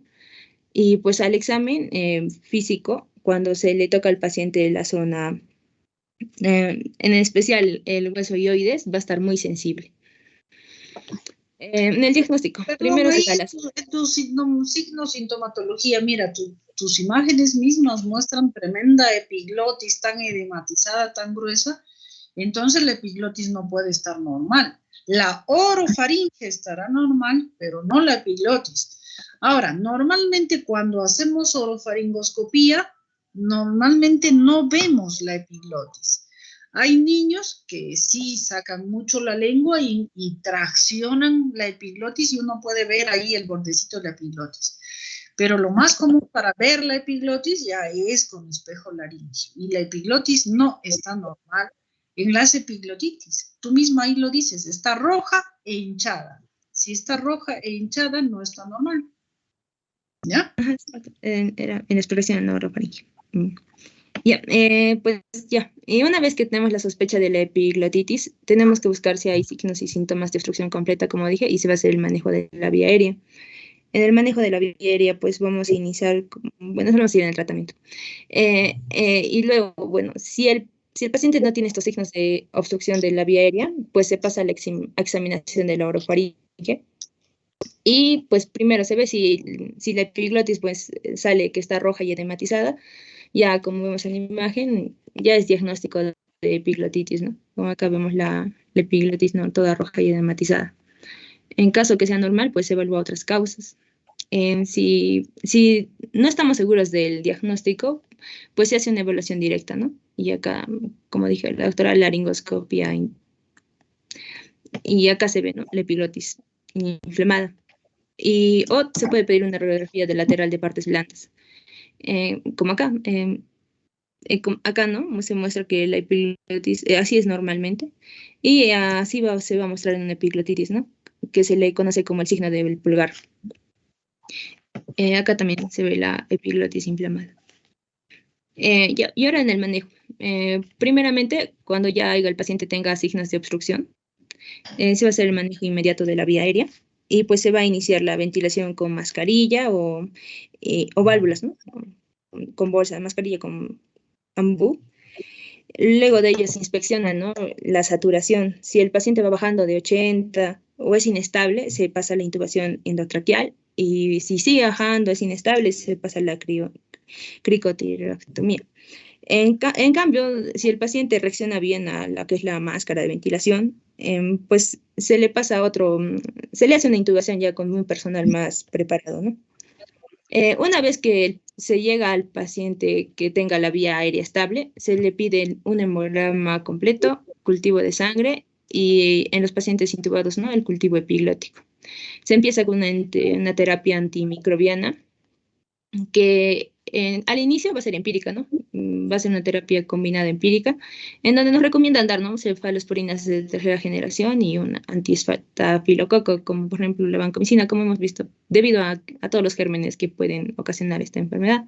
Y pues al examen físico, cuando se le toca al paciente la zona, en especial el hueso ioides, va a estar muy sensible. En el diagnóstico, primero se da tu sintomatología, mira, tus imágenes mismas muestran tremenda epiglotis tan edematizada, tan gruesa, entonces la epiglotis no puede estar normal. La orofaringe estará normal, pero no la epiglotis. Ahora, normalmente cuando hacemos orofaringoscopía, normalmente no vemos la epiglotis. Hay niños que sí sacan mucho la lengua y traccionan la epiglotis y uno puede ver ahí el bordecito de la epiglotis. Pero lo más común para ver la epiglotis ya es con espejo laringio. Y la epiglotis no está normal en las epiglotitis. Tú misma ahí lo dices, está roja e hinchada. Si está roja e hinchada, no está normal. ¿Ya? Era en exploración orofaringe. Ya, pues ya. Y una vez que tenemos la sospecha de la epiglotitis, tenemos que buscar si hay signos y síntomas de obstrucción completa, como dije, y se va a hacer el manejo de la vía aérea. En el manejo de la vía aérea, pues vamos a iniciar, bueno, vamos a ir en el tratamiento. Y luego, bueno, si el paciente no tiene estos signos de obstrucción de la vía aérea, pues se pasa a la examinación de la orofaringe. Y pues primero se ve si la epiglotis pues sale que está roja y edematizada. Ya como vemos en la imagen, ya es diagnóstico de epiglotitis, ¿no? Como acá vemos la epiglotis, ¿no? Toda roja y edematizada. En caso que sea normal, pues se evalúa otras causas. Si no estamos seguros del diagnóstico, pues se hace una evaluación directa, ¿no? Y acá, como dije, la doctora laringoscopia, y acá se ve, ¿no? La epiglotis inflamada. O se puede pedir una radiografía de lateral de partes blandas. Como acá, acá no se muestra que la epiglotis así es normalmente, y así se va a mostrar en una epiglotitis, ¿no? Que se le conoce como el signo del pulgar. Acá también se ve la epiglotis inflamada. Y ahora en el manejo. Primeramente, cuando ya el paciente tenga signos de obstrucción, se va a hacer el manejo inmediato de la vía aérea. Y pues se va a iniciar la ventilación con mascarilla o válvulas, ¿no? Con bolsa, mascarilla con ambú. Luego de ello se inspecciona, ¿no? La saturación. Si el paciente va bajando de 80 o es inestable, se pasa a la intubación endotraqueal. Y si sigue bajando, es inestable, se pasa a la cricotirectomía. En cambio, si el paciente reacciona bien a la que es la máscara de ventilación, pues se le pasa a se le hace una intubación ya con un personal más preparado, ¿no? Una vez que se llega al paciente que tenga la vía aérea estable, se le pide un hemograma completo, cultivo de sangre y en los pacientes intubados, ¿no? El cultivo epiglótico. Se empieza con una terapia antimicrobiana que al inicio va a ser empírica, ¿no? Va a ser una terapia combinada empírica, en donde nos recomiendan dar, ¿no? Cefalosporinas de tercera generación y un antiestafilococo, como por ejemplo la vancomicina, como hemos visto, debido a todos los gérmenes que pueden ocasionar esta enfermedad,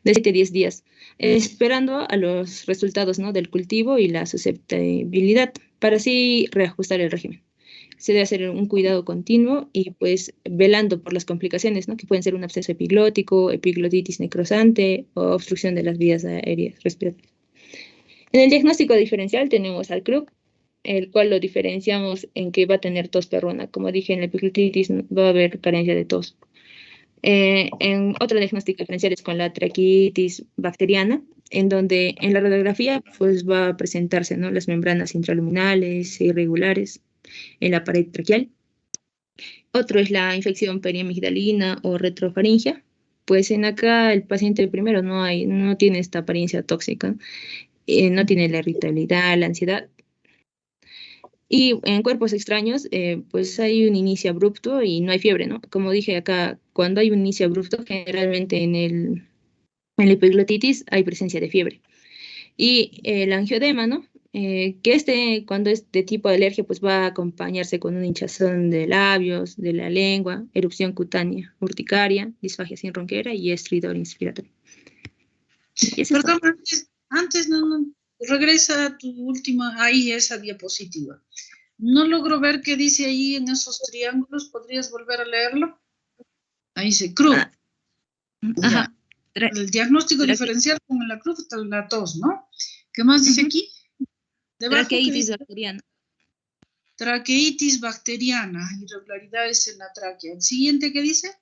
de 7 a 10 días, esperando a los resultados, ¿no? Del cultivo y la susceptibilidad, para así reajustar el régimen. Se debe hacer un cuidado continuo y pues velando por las complicaciones, ¿no? Que pueden ser un absceso epiglótico, epiglotitis necrosante o obstrucción de las vías aéreas respiratorias. En el diagnóstico diferencial tenemos al CRUP, el cual lo diferenciamos en que va a tener tos perruna. Como dije, en la epiglotitis va a haber carencia de tos. En otro diagnóstico diferencial es con la traqueitis bacteriana, en donde en la radiografía pues va a presentarse, ¿no? Las membranas intraluminales e irregulares en la pared traqueal. Otro es la infección periamigdalina o retrofaringia. Pues en acá el paciente primero no tiene esta apariencia tóxica, no tiene la irritabilidad, la ansiedad. Y en cuerpos extraños, pues hay un inicio abrupto y no hay fiebre, ¿no? Como dije acá, cuando hay un inicio abrupto, generalmente en la epiglotitis hay presencia de fiebre. Y el angioedema, ¿no? Que cuando es de tipo de alergia, pues va a acompañarse con una hinchazón de labios, de la lengua, erupción cutánea, urticaria, disfagia sin ronquera y estridor inspiratorio. Perdón, antes no, regresa a tu última, ahí esa diapositiva. No logro ver qué dice ahí en esos triángulos, ¿podrías volver a leerlo? Ahí dice CRUB. Ajá. El diagnóstico diferencial con la CRUB, la tos, ¿no? ¿Qué más dice aquí? Traqueitis bacteriana. Traqueitis bacteriana, irregularidades en la tráquea. ¿El siguiente qué dice?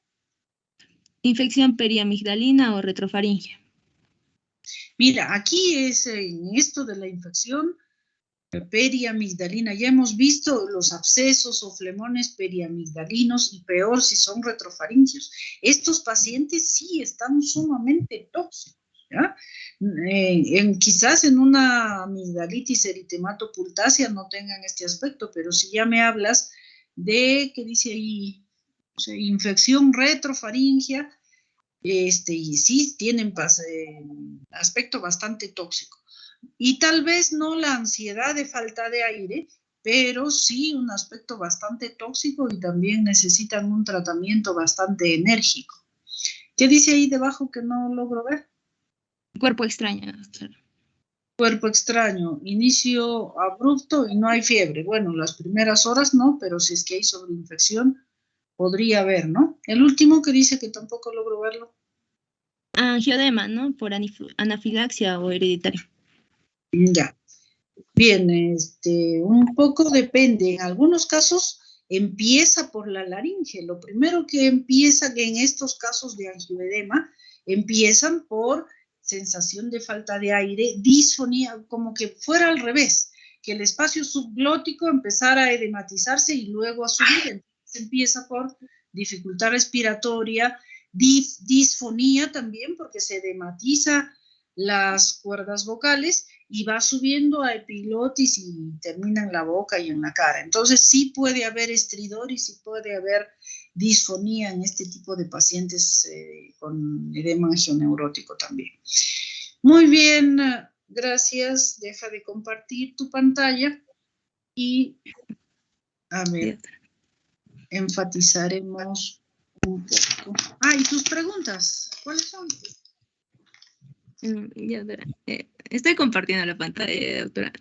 Infección periamigdalina o retrofaringia. Mira, aquí es en esto de la infección periamigdalina. Ya hemos visto los abscesos o flemones periamigdalinos y peor si son retrofaringios. Estos pacientes sí están sumamente tóxicos, ¿ya? Quizás en una amigdalitis eritematopulácea no tengan este aspecto, pero si ya me hablas de, ¿qué dice ahí? O sea, infección retrofaringia, y sí tienen aspecto bastante tóxico. Y tal vez no la ansiedad de falta de aire, pero sí un aspecto bastante tóxico y también necesitan un tratamiento bastante enérgico. ¿Qué dice ahí debajo que no logro ver? Cuerpo extraño, doctor. Cuerpo extraño, inicio abrupto y no hay fiebre. Bueno, las primeras horas no, pero si es que hay sobreinfección, podría haber, ¿no? El último que dice que tampoco logro verlo. Angioedema, ¿no? Por anafilaxia o hereditario. Ya. Bien, un poco depende. En algunos casos empieza por la laringe. Lo primero que empieza en estos casos de angioedema, empiezan por sensación de falta de aire, disfonía, como que fuera al revés, que el espacio subglótico empezara a edematizarse y luego a subir. Entonces empieza por dificultad respiratoria, disfonía también, porque se edematiza las cuerdas vocales y va subiendo a epiglotis y termina en la boca y en la cara. Entonces sí puede haber estridor y sí puede haber disfonía en este tipo de pacientes con edema angioneurótico también. Muy bien, gracias. Deja de compartir tu pantalla y a ver, enfatizaremos un poco. ¿Y tus preguntas? ¿Cuáles son? Ya, estoy compartiendo la pantalla, doctora.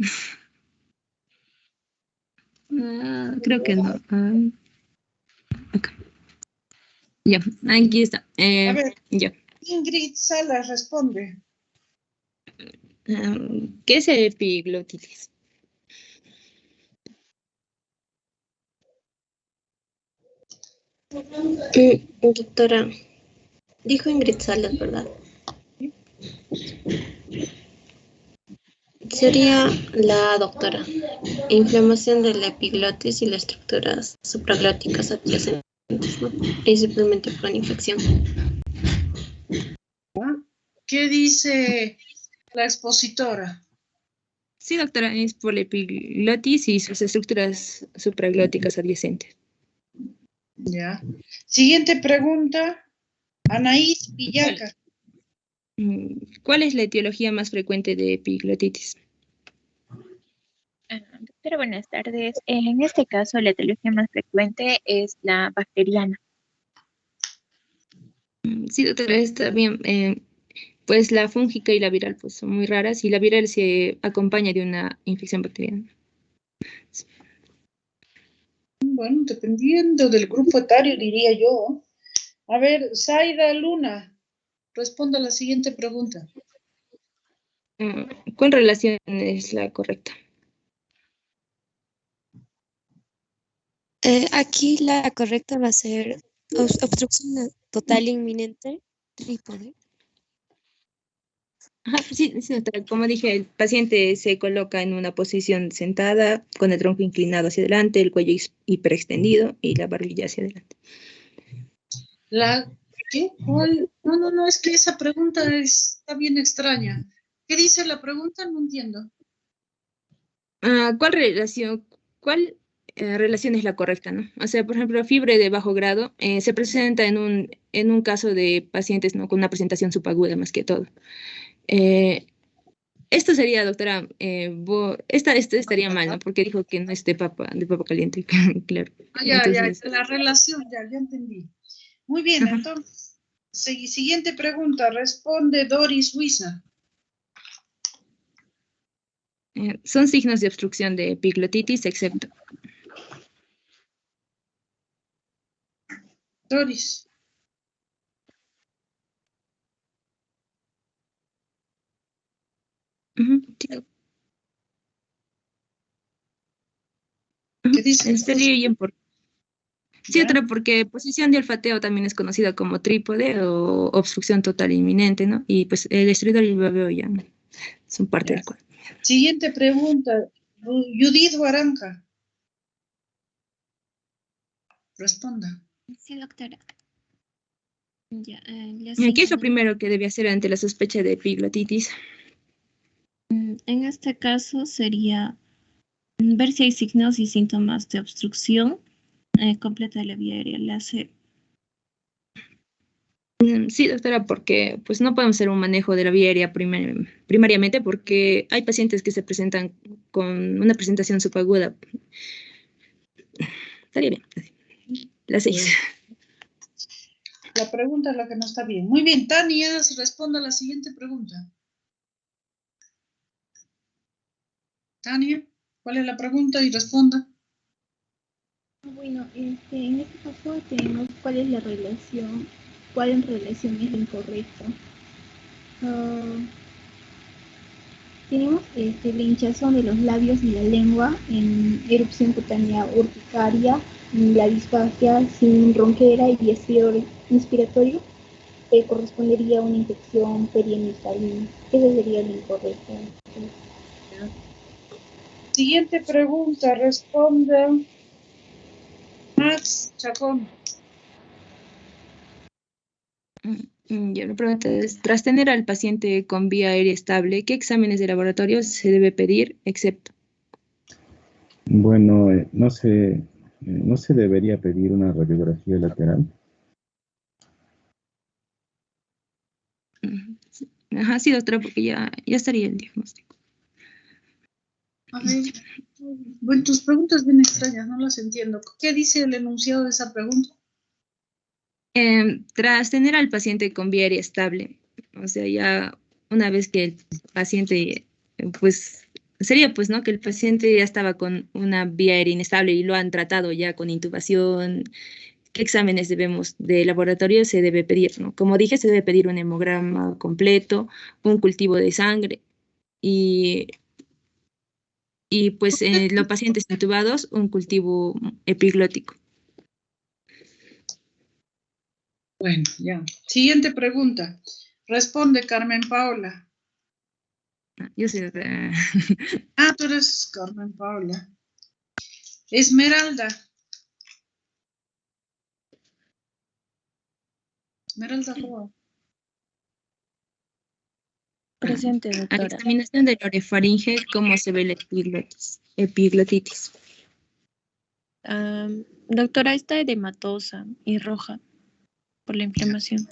Creo que no. Okay. Ya, aquí está. A ver, ya. Ingrid Salas responde. ¿Qué es el epiglotitis? Doctora, dijo Ingrid Salas, ¿verdad? Sería la doctora. Inflamación de la epiglotis y las estructuras supraglóticas adyacentes, ¿no? Principalmente por una infección. ¿Qué dice la expositora? Sí, doctora, es por la epiglotis y sus estructuras supraglóticas adyacentes. Ya. Siguiente pregunta. Anaís Villaca. ¿Cuál es la etiología más frecuente de epiglotitis? Doctora, buenas tardes. En este caso, la etiología más frecuente es la bacteriana. Sí, doctora, está bien. Pues la fúngica y la viral pues, son muy raras y la viral se acompaña de una infección bacteriana. Bueno, dependiendo del grupo etario, diría yo. A ver, Zaida Luna, responda a la siguiente pregunta. ¿Cuál relación es la correcta? Aquí la correcta va a ser obstrucción total inminente, trípode. Ajá, sí, doctora. Como dije, el paciente se coloca en una posición sentada, con el tronco inclinado hacia adelante, el cuello hiperextendido y la barbilla hacia adelante. ¿Qué? ¿Cuál? No, es que esa pregunta está bien extraña. ¿Qué dice la pregunta? No entiendo. ¿Cuál relación es la correcta, no? O sea, por ejemplo, fiebre de bajo grado se presenta en un caso de pacientes, ¿no?, con una presentación subaguda más que todo. Esto sería, doctora, esta estaría mal, ¿no? Porque dijo que no es de papa caliente, claro. Ya, Entonces, la relación, ya entendí. Muy bien, entonces, siguiente pregunta, responde Doris Huiza. son signos de obstrucción de epiglotitis, excepto. Doris. ¿Qué dice? Estaría bien por... Sí, otra, porque posición de olfateo también es conocida como trípode o obstrucción total inminente, ¿no? Y pues el estridor y el babeo ya son parte del cuadro. Siguiente pregunta, Judith Guaranca. Responda. Sí, doctora. Ya, ¿Qué es lo primero que debe hacer ante la sospecha de epiglotitis? En este caso sería ver si hay signos y síntomas de obstrucción completa de la vía aérea, la C. Sí, doctora, porque pues no podemos hacer un manejo de la vía aérea primariamente porque hay pacientes que se presentan con una presentación subaguda. Estaría bien. La 6. La pregunta es la que no está bien. Muy bien, Tania, responda a la siguiente pregunta. Tania, ¿cuál es la pregunta? Y responda. Bueno, en este caso tenemos cuál es la relación, cuál en relación es la incorrecta. Tenemos la hinchazón de los labios y la lengua en erupción cutánea urticaria, la disfagia sin ronquera y estridor inspiratorio, correspondería a una infección perianal. Ese sería lo incorrecto. Siguiente pregunta, responde Max Chacón. Yo la pregunta es, tras tener al paciente con vía aérea estable, ¿qué exámenes de laboratorio se debe pedir, excepto? Bueno, no se debería pedir una radiografía lateral. Ajá, sí, doctora, porque ya estaría el diagnóstico. A ver, bueno, tus preguntas bien extrañas, no las entiendo. ¿Qué dice el enunciado de esa pregunta? Tras tener al paciente con vía aérea estable, o sea, ya una vez que el paciente, pues, sería pues, ¿no? Que el paciente ya estaba con una vía aérea inestable y lo han tratado ya con intubación, ¿qué exámenes de laboratorio se debe pedir, ¿no? Como dije, se debe pedir un hemograma completo, un cultivo de sangre y pues los pacientes intubados, un cultivo epiglótico. Bueno, ya. Siguiente pregunta. Responde Carmen Paola. Yo soy de... Ah, tú eres Carmen Paula. Esmeralda. Esmeralda, ¿cómo? Presente, A la doctora. examinación del orefaringe, ¿cómo se ve la epiglotitis? Doctora, está edematosa y roja por la inflamación.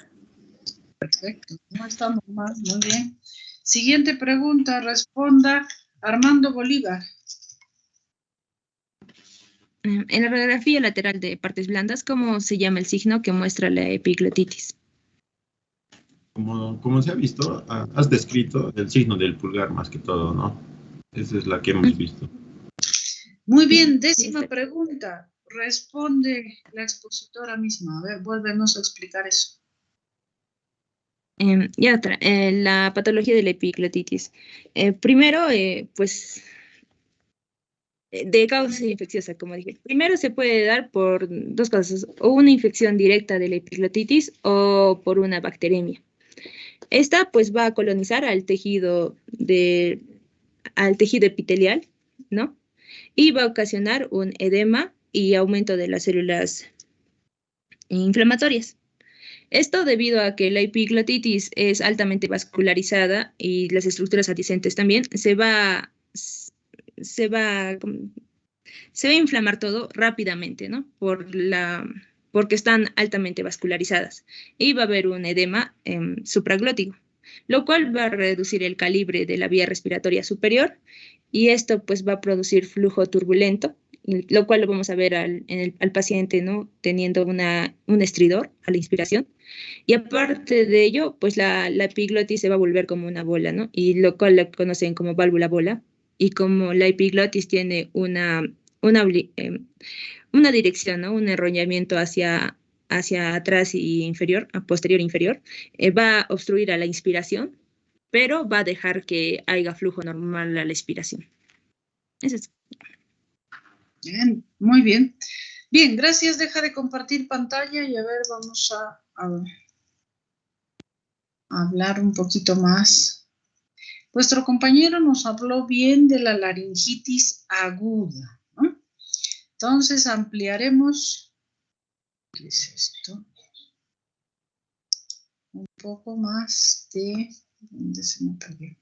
Perfecto, no estamos más, muy bien. Siguiente pregunta, responda Armando Bolívar. En la radiografía lateral de partes blandas, ¿cómo se llama el signo que muestra la epiglotitis? Como se ha visto, has descrito el signo del pulgar más que todo, ¿no? Esa es la que hemos visto. Muy bien, décima pregunta. Responde la expositora misma. A ver, vuélvenos a explicar eso. Y otra, la patología de la epiglotitis. Primero, pues, de causa infecciosa, como dije. Primero se puede dar por dos cosas, o una infección directa de la epiglotitis o por una bacteremia. Esta, pues, va a colonizar al tejido epitelial, ¿no? Y va a ocasionar un edema y aumento de las células inflamatorias. Esto debido a que la epiglotitis es altamente vascularizada y las estructuras adyacentes también, se va a inflamar todo rápidamente, ¿no? Porque están altamente vascularizadas. Y va a haber un edema supraglótico, lo cual va a reducir el calibre de la vía respiratoria superior y esto pues va a producir flujo turbulento, lo cual lo vamos a ver al paciente, ¿no? Teniendo un estridor a la inspiración. Y aparte de ello, pues la epiglotis se va a volver como una bola, ¿no? Y lo cual lo conocen como válvula bola. Y como la epiglotis tiene una dirección, ¿no? Un enrollamiento hacia atrás y inferior, posterior e inferior, va a obstruir a la inspiración, pero va a dejar que haya flujo normal a la expiración. Eso es. Bien, muy bien. Bien, gracias. Deja de compartir pantalla y a ver, vamos a hablar un poquito más. Vuestro compañero nos habló bien de la laringitis aguda, ¿no? Entonces ampliaremos, ¿qué es esto? Un poco más de, ¿dónde se me perdió?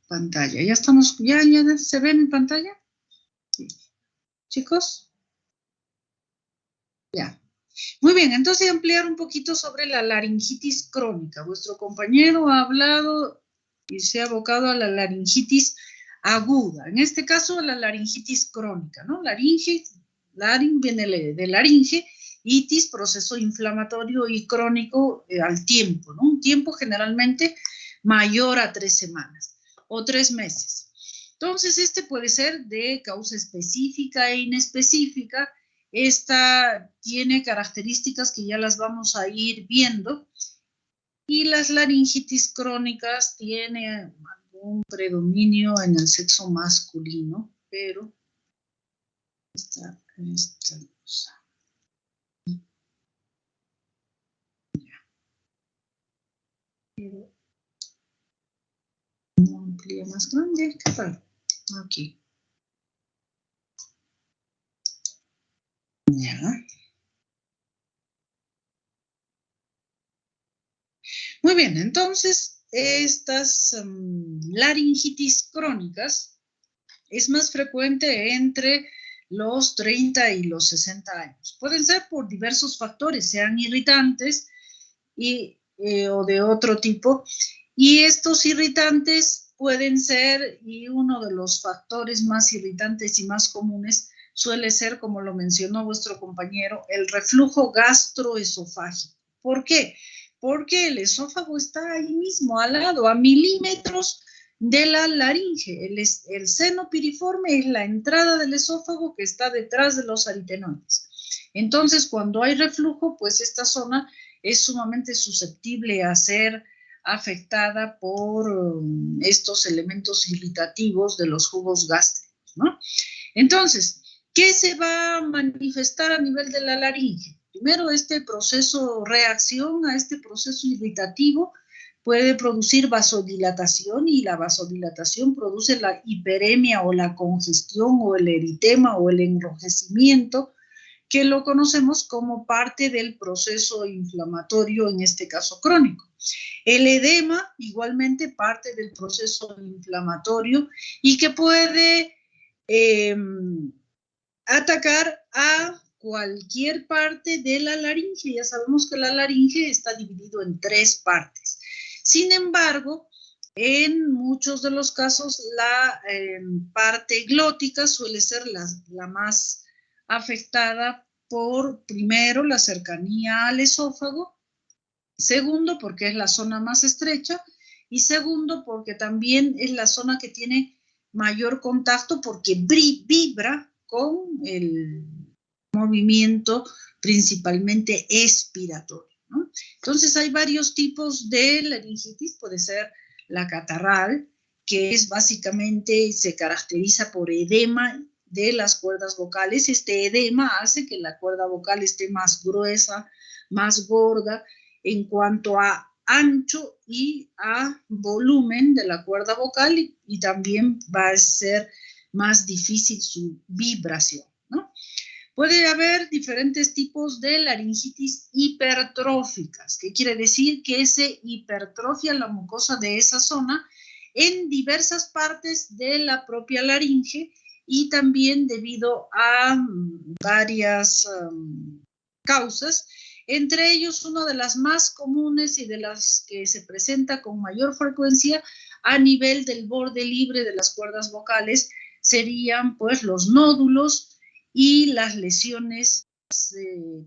Pantalla, ya estamos, ya se ve en pantalla. Sí. Chicos. Ya. Muy bien, entonces ampliar un poquito sobre la laringitis crónica. Vuestro compañero ha hablado y se ha abocado a la laringitis aguda. En este caso, la laringitis crónica, ¿no? Laring viene de laringe, itis, proceso inflamatorio y crónico al tiempo, ¿no? Un tiempo generalmente mayor a 3 semanas o 3 meses. Entonces, este puede ser de causa específica e inespecífica. Esta tiene características que ya las vamos a ir viendo. Y las laringitis crónicas tienen algún predominio en el sexo masculino, pero esta cosa. Pero no amplía más grande, ¿qué tal? Aquí. Ya. Muy bien, entonces estas laringitis crónicas es más frecuente entre los 30 y los 60 años. Pueden ser por diversos factores, sean irritantes o de otro tipo. Y estos irritantes pueden ser, y uno de los factores más irritantes y más comunes suele ser, como lo mencionó vuestro compañero, el reflujo gastroesofágico. ¿Por qué? Porque el esófago está ahí mismo, al lado, a milímetros de la laringe. El seno piriforme es la entrada del esófago que está detrás de los aritenoides. Entonces, cuando hay reflujo, pues esta zona es sumamente susceptible a ser afectada por estos elementos irritativos de los jugos gástricos, ¿no? Entonces, ¿qué se va a manifestar a nivel de la laringe? Primero, este proceso, reacción a este proceso irritativo puede producir vasodilatación, y la vasodilatación produce la hiperemia o la congestión o el eritema o el enrojecimiento, que lo conocemos como parte del proceso inflamatorio, en este caso crónico. El edema, igualmente, parte del proceso inflamatorio y que puede atacar a cualquier parte de la laringe. Ya sabemos que la laringe está dividido en 3 partes. Sin embargo, en muchos de los casos, la parte glótica suele ser la más afectada por, primero, la cercanía al esófago, segundo, porque es la zona más estrecha, y segundo, porque también es la zona que tiene mayor contacto, porque vibra con el movimiento principalmente expiratorio, ¿no? Entonces hay varios tipos de laringitis. Puede ser la catarral, que es básicamente, se caracteriza por edema de las cuerdas vocales. Este edema hace que la cuerda vocal esté más gruesa, más gorda en cuanto a ancho y a volumen de la cuerda vocal, y también va a ser más difícil su vibración, ¿no? Puede haber diferentes tipos de laringitis hipertróficas, que quiere decir que se hipertrofia la mucosa de esa zona en diversas partes de la propia laringe, y también debido a varias causas. Entre ellos, una de las más comunes y de las que se presenta con mayor frecuencia a nivel del borde libre de las cuerdas vocales serían pues los nódulos y las lesiones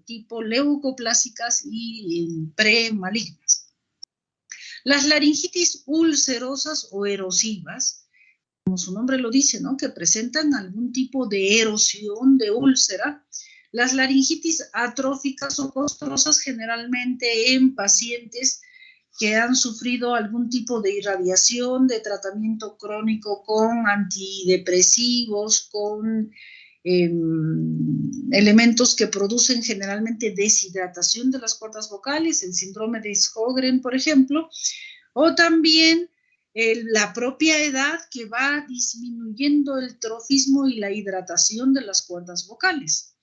tipo leucoplásicas y premalignas. Las laringitis ulcerosas o erosivas, como su nombre lo dice, ¿no?, que presentan algún tipo de erosión de úlcera. Las laringitis atróficas o costrosas, generalmente en pacientes que han sufrido algún tipo de irradiación, de tratamiento crónico con antidepresivos, con elementos que producen generalmente deshidratación de las cuerdas vocales, el síndrome de Sjögren, por ejemplo, o también la propia edad, que va disminuyendo el trofismo y la hidratación de las cuerdas vocales.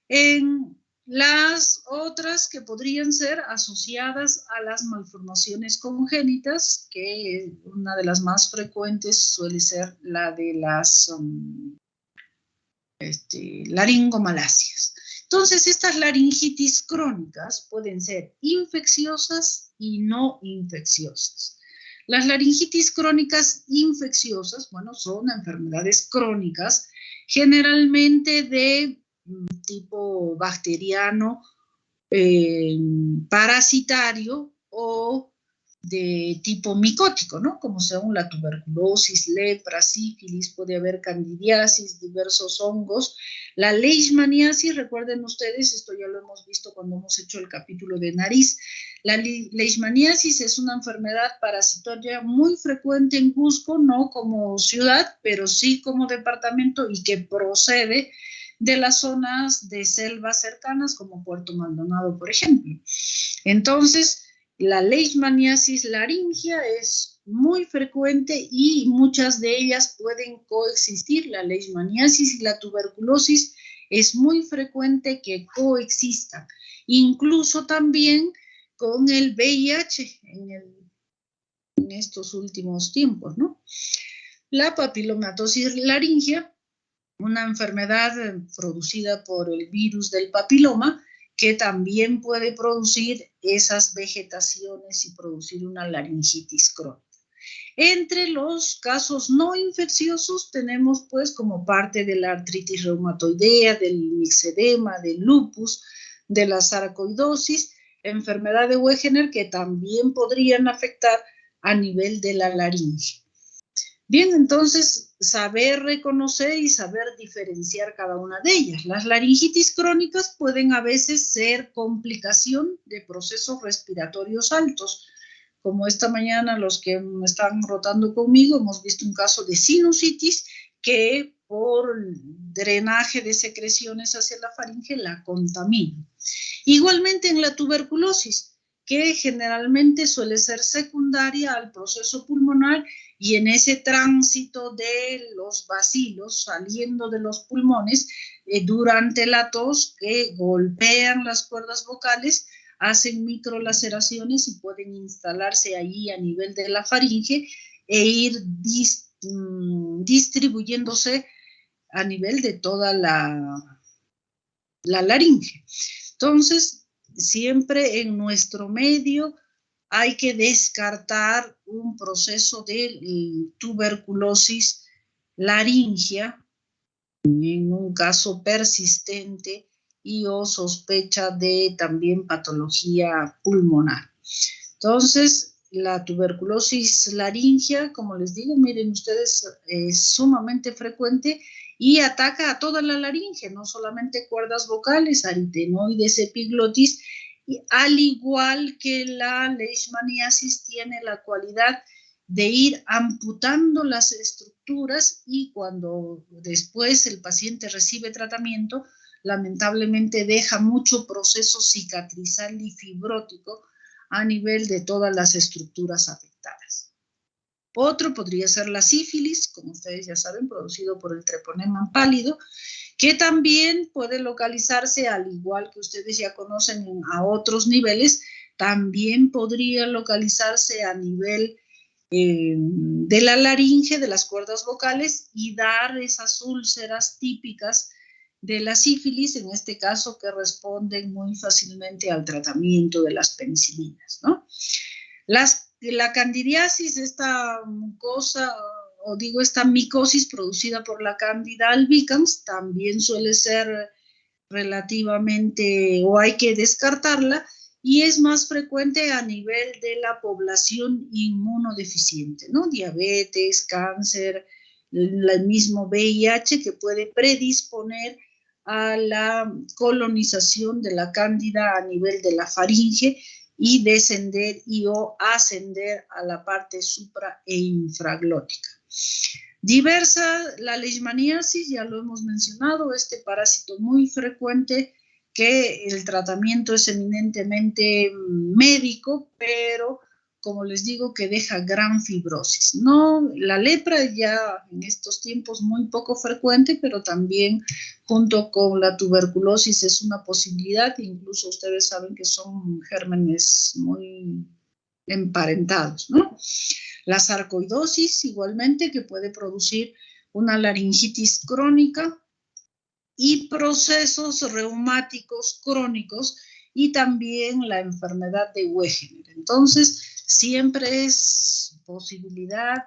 En las otras que podrían ser asociadas a las malformaciones congénitas, que una de las más frecuentes suele ser la de las laringomalacias. Entonces, estas laringitis crónicas pueden ser infecciosas y no infecciosas. Las laringitis crónicas infecciosas, bueno, son enfermedades crónicas, generalmente de tipo bacteriano, parasitario o de tipo micótico, ¿no? Como son la tuberculosis, lepra, sífilis, puede haber candidiasis, diversos hongos. La leishmaniasis, recuerden ustedes, esto ya lo hemos visto cuando hemos hecho el capítulo de nariz. La leishmaniasis es una enfermedad parasitaria muy frecuente en Cusco, no como ciudad, pero sí como departamento, y que procede de las zonas de selvas cercanas, como Puerto Maldonado, por ejemplo. Entonces, la leishmaniasis laringea es muy frecuente y muchas de ellas pueden coexistir. La leishmaniasis y la tuberculosis es muy frecuente que coexistan, incluso también con el VIH en estos últimos tiempos, ¿no? La papilomatosis laringea, una enfermedad producida por el virus del papiloma, que también puede producir esas vegetaciones y producir una laringitis crónica. Entre los casos no infecciosos tenemos, pues, como parte de la artritis reumatoidea, del mixedema, del lupus, de la sarcoidosis, enfermedad de Wegener, que también podrían afectar a nivel de la laringe. Bien, entonces, saber reconocer y saber diferenciar cada una de ellas. Las laringitis crónicas pueden a veces ser complicación de procesos respiratorios altos, como esta mañana los que me están rotando conmigo hemos visto un caso de sinusitis que por drenaje de secreciones hacia la faringe, la contamina. Igualmente en la tuberculosis, que generalmente suele ser secundaria al proceso pulmonar, y en ese tránsito de los bacilos saliendo de los pulmones durante la tos, que golpean las cuerdas vocales, hacen microlaceraciones y pueden instalarse allí a nivel de la faringe e ir distribuyéndose a nivel de toda la laringe. Entonces, siempre en nuestro medio hay que descartar un proceso de tuberculosis laringea en un caso persistente y o sospecha de también patología pulmonar. Entonces, la tuberculosis laringea, como les digo, miren ustedes, es sumamente frecuente y ataca a toda la laringe, no solamente cuerdas vocales, aritenoides, epiglotis, y al igual que la leishmaniasis tiene la cualidad de ir amputando las estructuras, y cuando después el paciente recibe tratamiento, lamentablemente deja mucho proceso cicatrizal y fibrótico a nivel de todas las estructuras afectadas. Otro podría ser la sífilis, como ustedes ya saben, producido por el treponema pálido, que también puede localizarse, al igual que ustedes ya conocen a otros niveles, también podría localizarse a nivel de la laringe, de las cuerdas vocales, y dar esas úlceras típicas de la sífilis, en este caso, que responden muy fácilmente al tratamiento de las penicilinas, ¿no? La candidiasis, esta mucosa, o digo esta micosis producida por la Candida albicans, también suele ser relativamente, o hay que descartarla, y es más frecuente a nivel de la población inmunodeficiente, ¿no? Diabetes, cáncer, el mismo VIH, que puede predisponer a la colonización de la cándida a nivel de la faringe y descender y o ascender a la parte supra e infraglótica. Diversa, la leishmaniasis, ya lo hemos mencionado, este parásito muy frecuente, que el tratamiento es eminentemente médico, pero como les digo, que deja gran fibrosis. No, la lepra ya en estos tiempos muy poco frecuente, pero también junto con la tuberculosis es una posibilidad, incluso ustedes saben que son gérmenes muy emparentados, ¿no? La sarcoidosis igualmente, que puede producir una laringitis crónica y procesos reumáticos crónicos, y también la enfermedad de Wegener. Entonces, siempre es posibilidad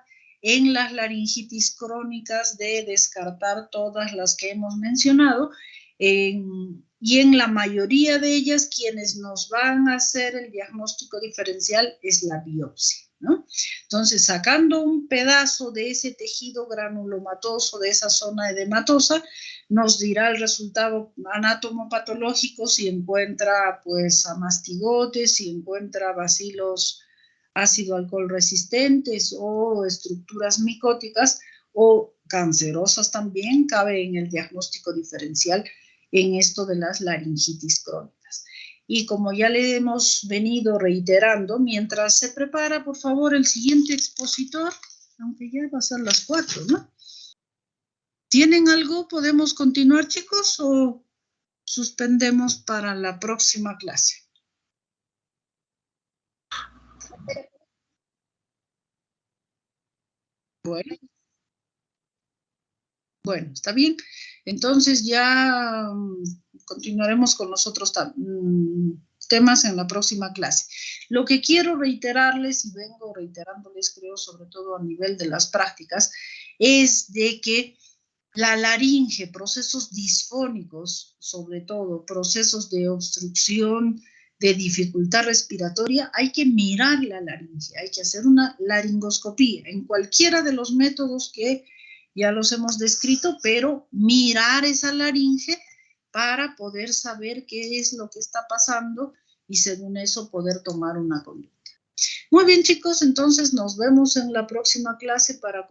en las laringitis crónicas de descartar todas las que hemos mencionado, y en la mayoría de ellas quienes nos van a hacer el diagnóstico diferencial es la biopsia, ¿no? Entonces, sacando un pedazo de ese tejido granulomatoso, de esa zona edematosa, nos dirá el resultado anatomopatológico si encuentra pues amastigotes, si encuentra bacilos ácido alcohol resistentes o estructuras micóticas o cancerosas también, cabe en el diagnóstico diferencial en esto de las laringitis crónicas. Y como ya le hemos venido reiterando, mientras se prepara, por favor, el siguiente expositor, aunque ya va a ser las 4, ¿no? ¿Tienen algo? ¿Podemos continuar, chicos, o suspendemos para la próxima clase? Bueno, está bien. Entonces ya continuaremos con los otros temas en la próxima clase. Lo que quiero reiterarles, y vengo reiterándoles, creo, sobre todo a nivel de las prácticas, es de que la laringe, procesos disfónicos, sobre todo procesos de obstrucción, de dificultad respiratoria, hay que mirar la laringe, hay que hacer una laringoscopía en cualquiera de los métodos que ya los hemos descrito, pero mirar esa laringe para poder saber qué es lo que está pasando y según eso poder tomar una conducta. Muy bien, chicos, entonces nos vemos en la próxima clase para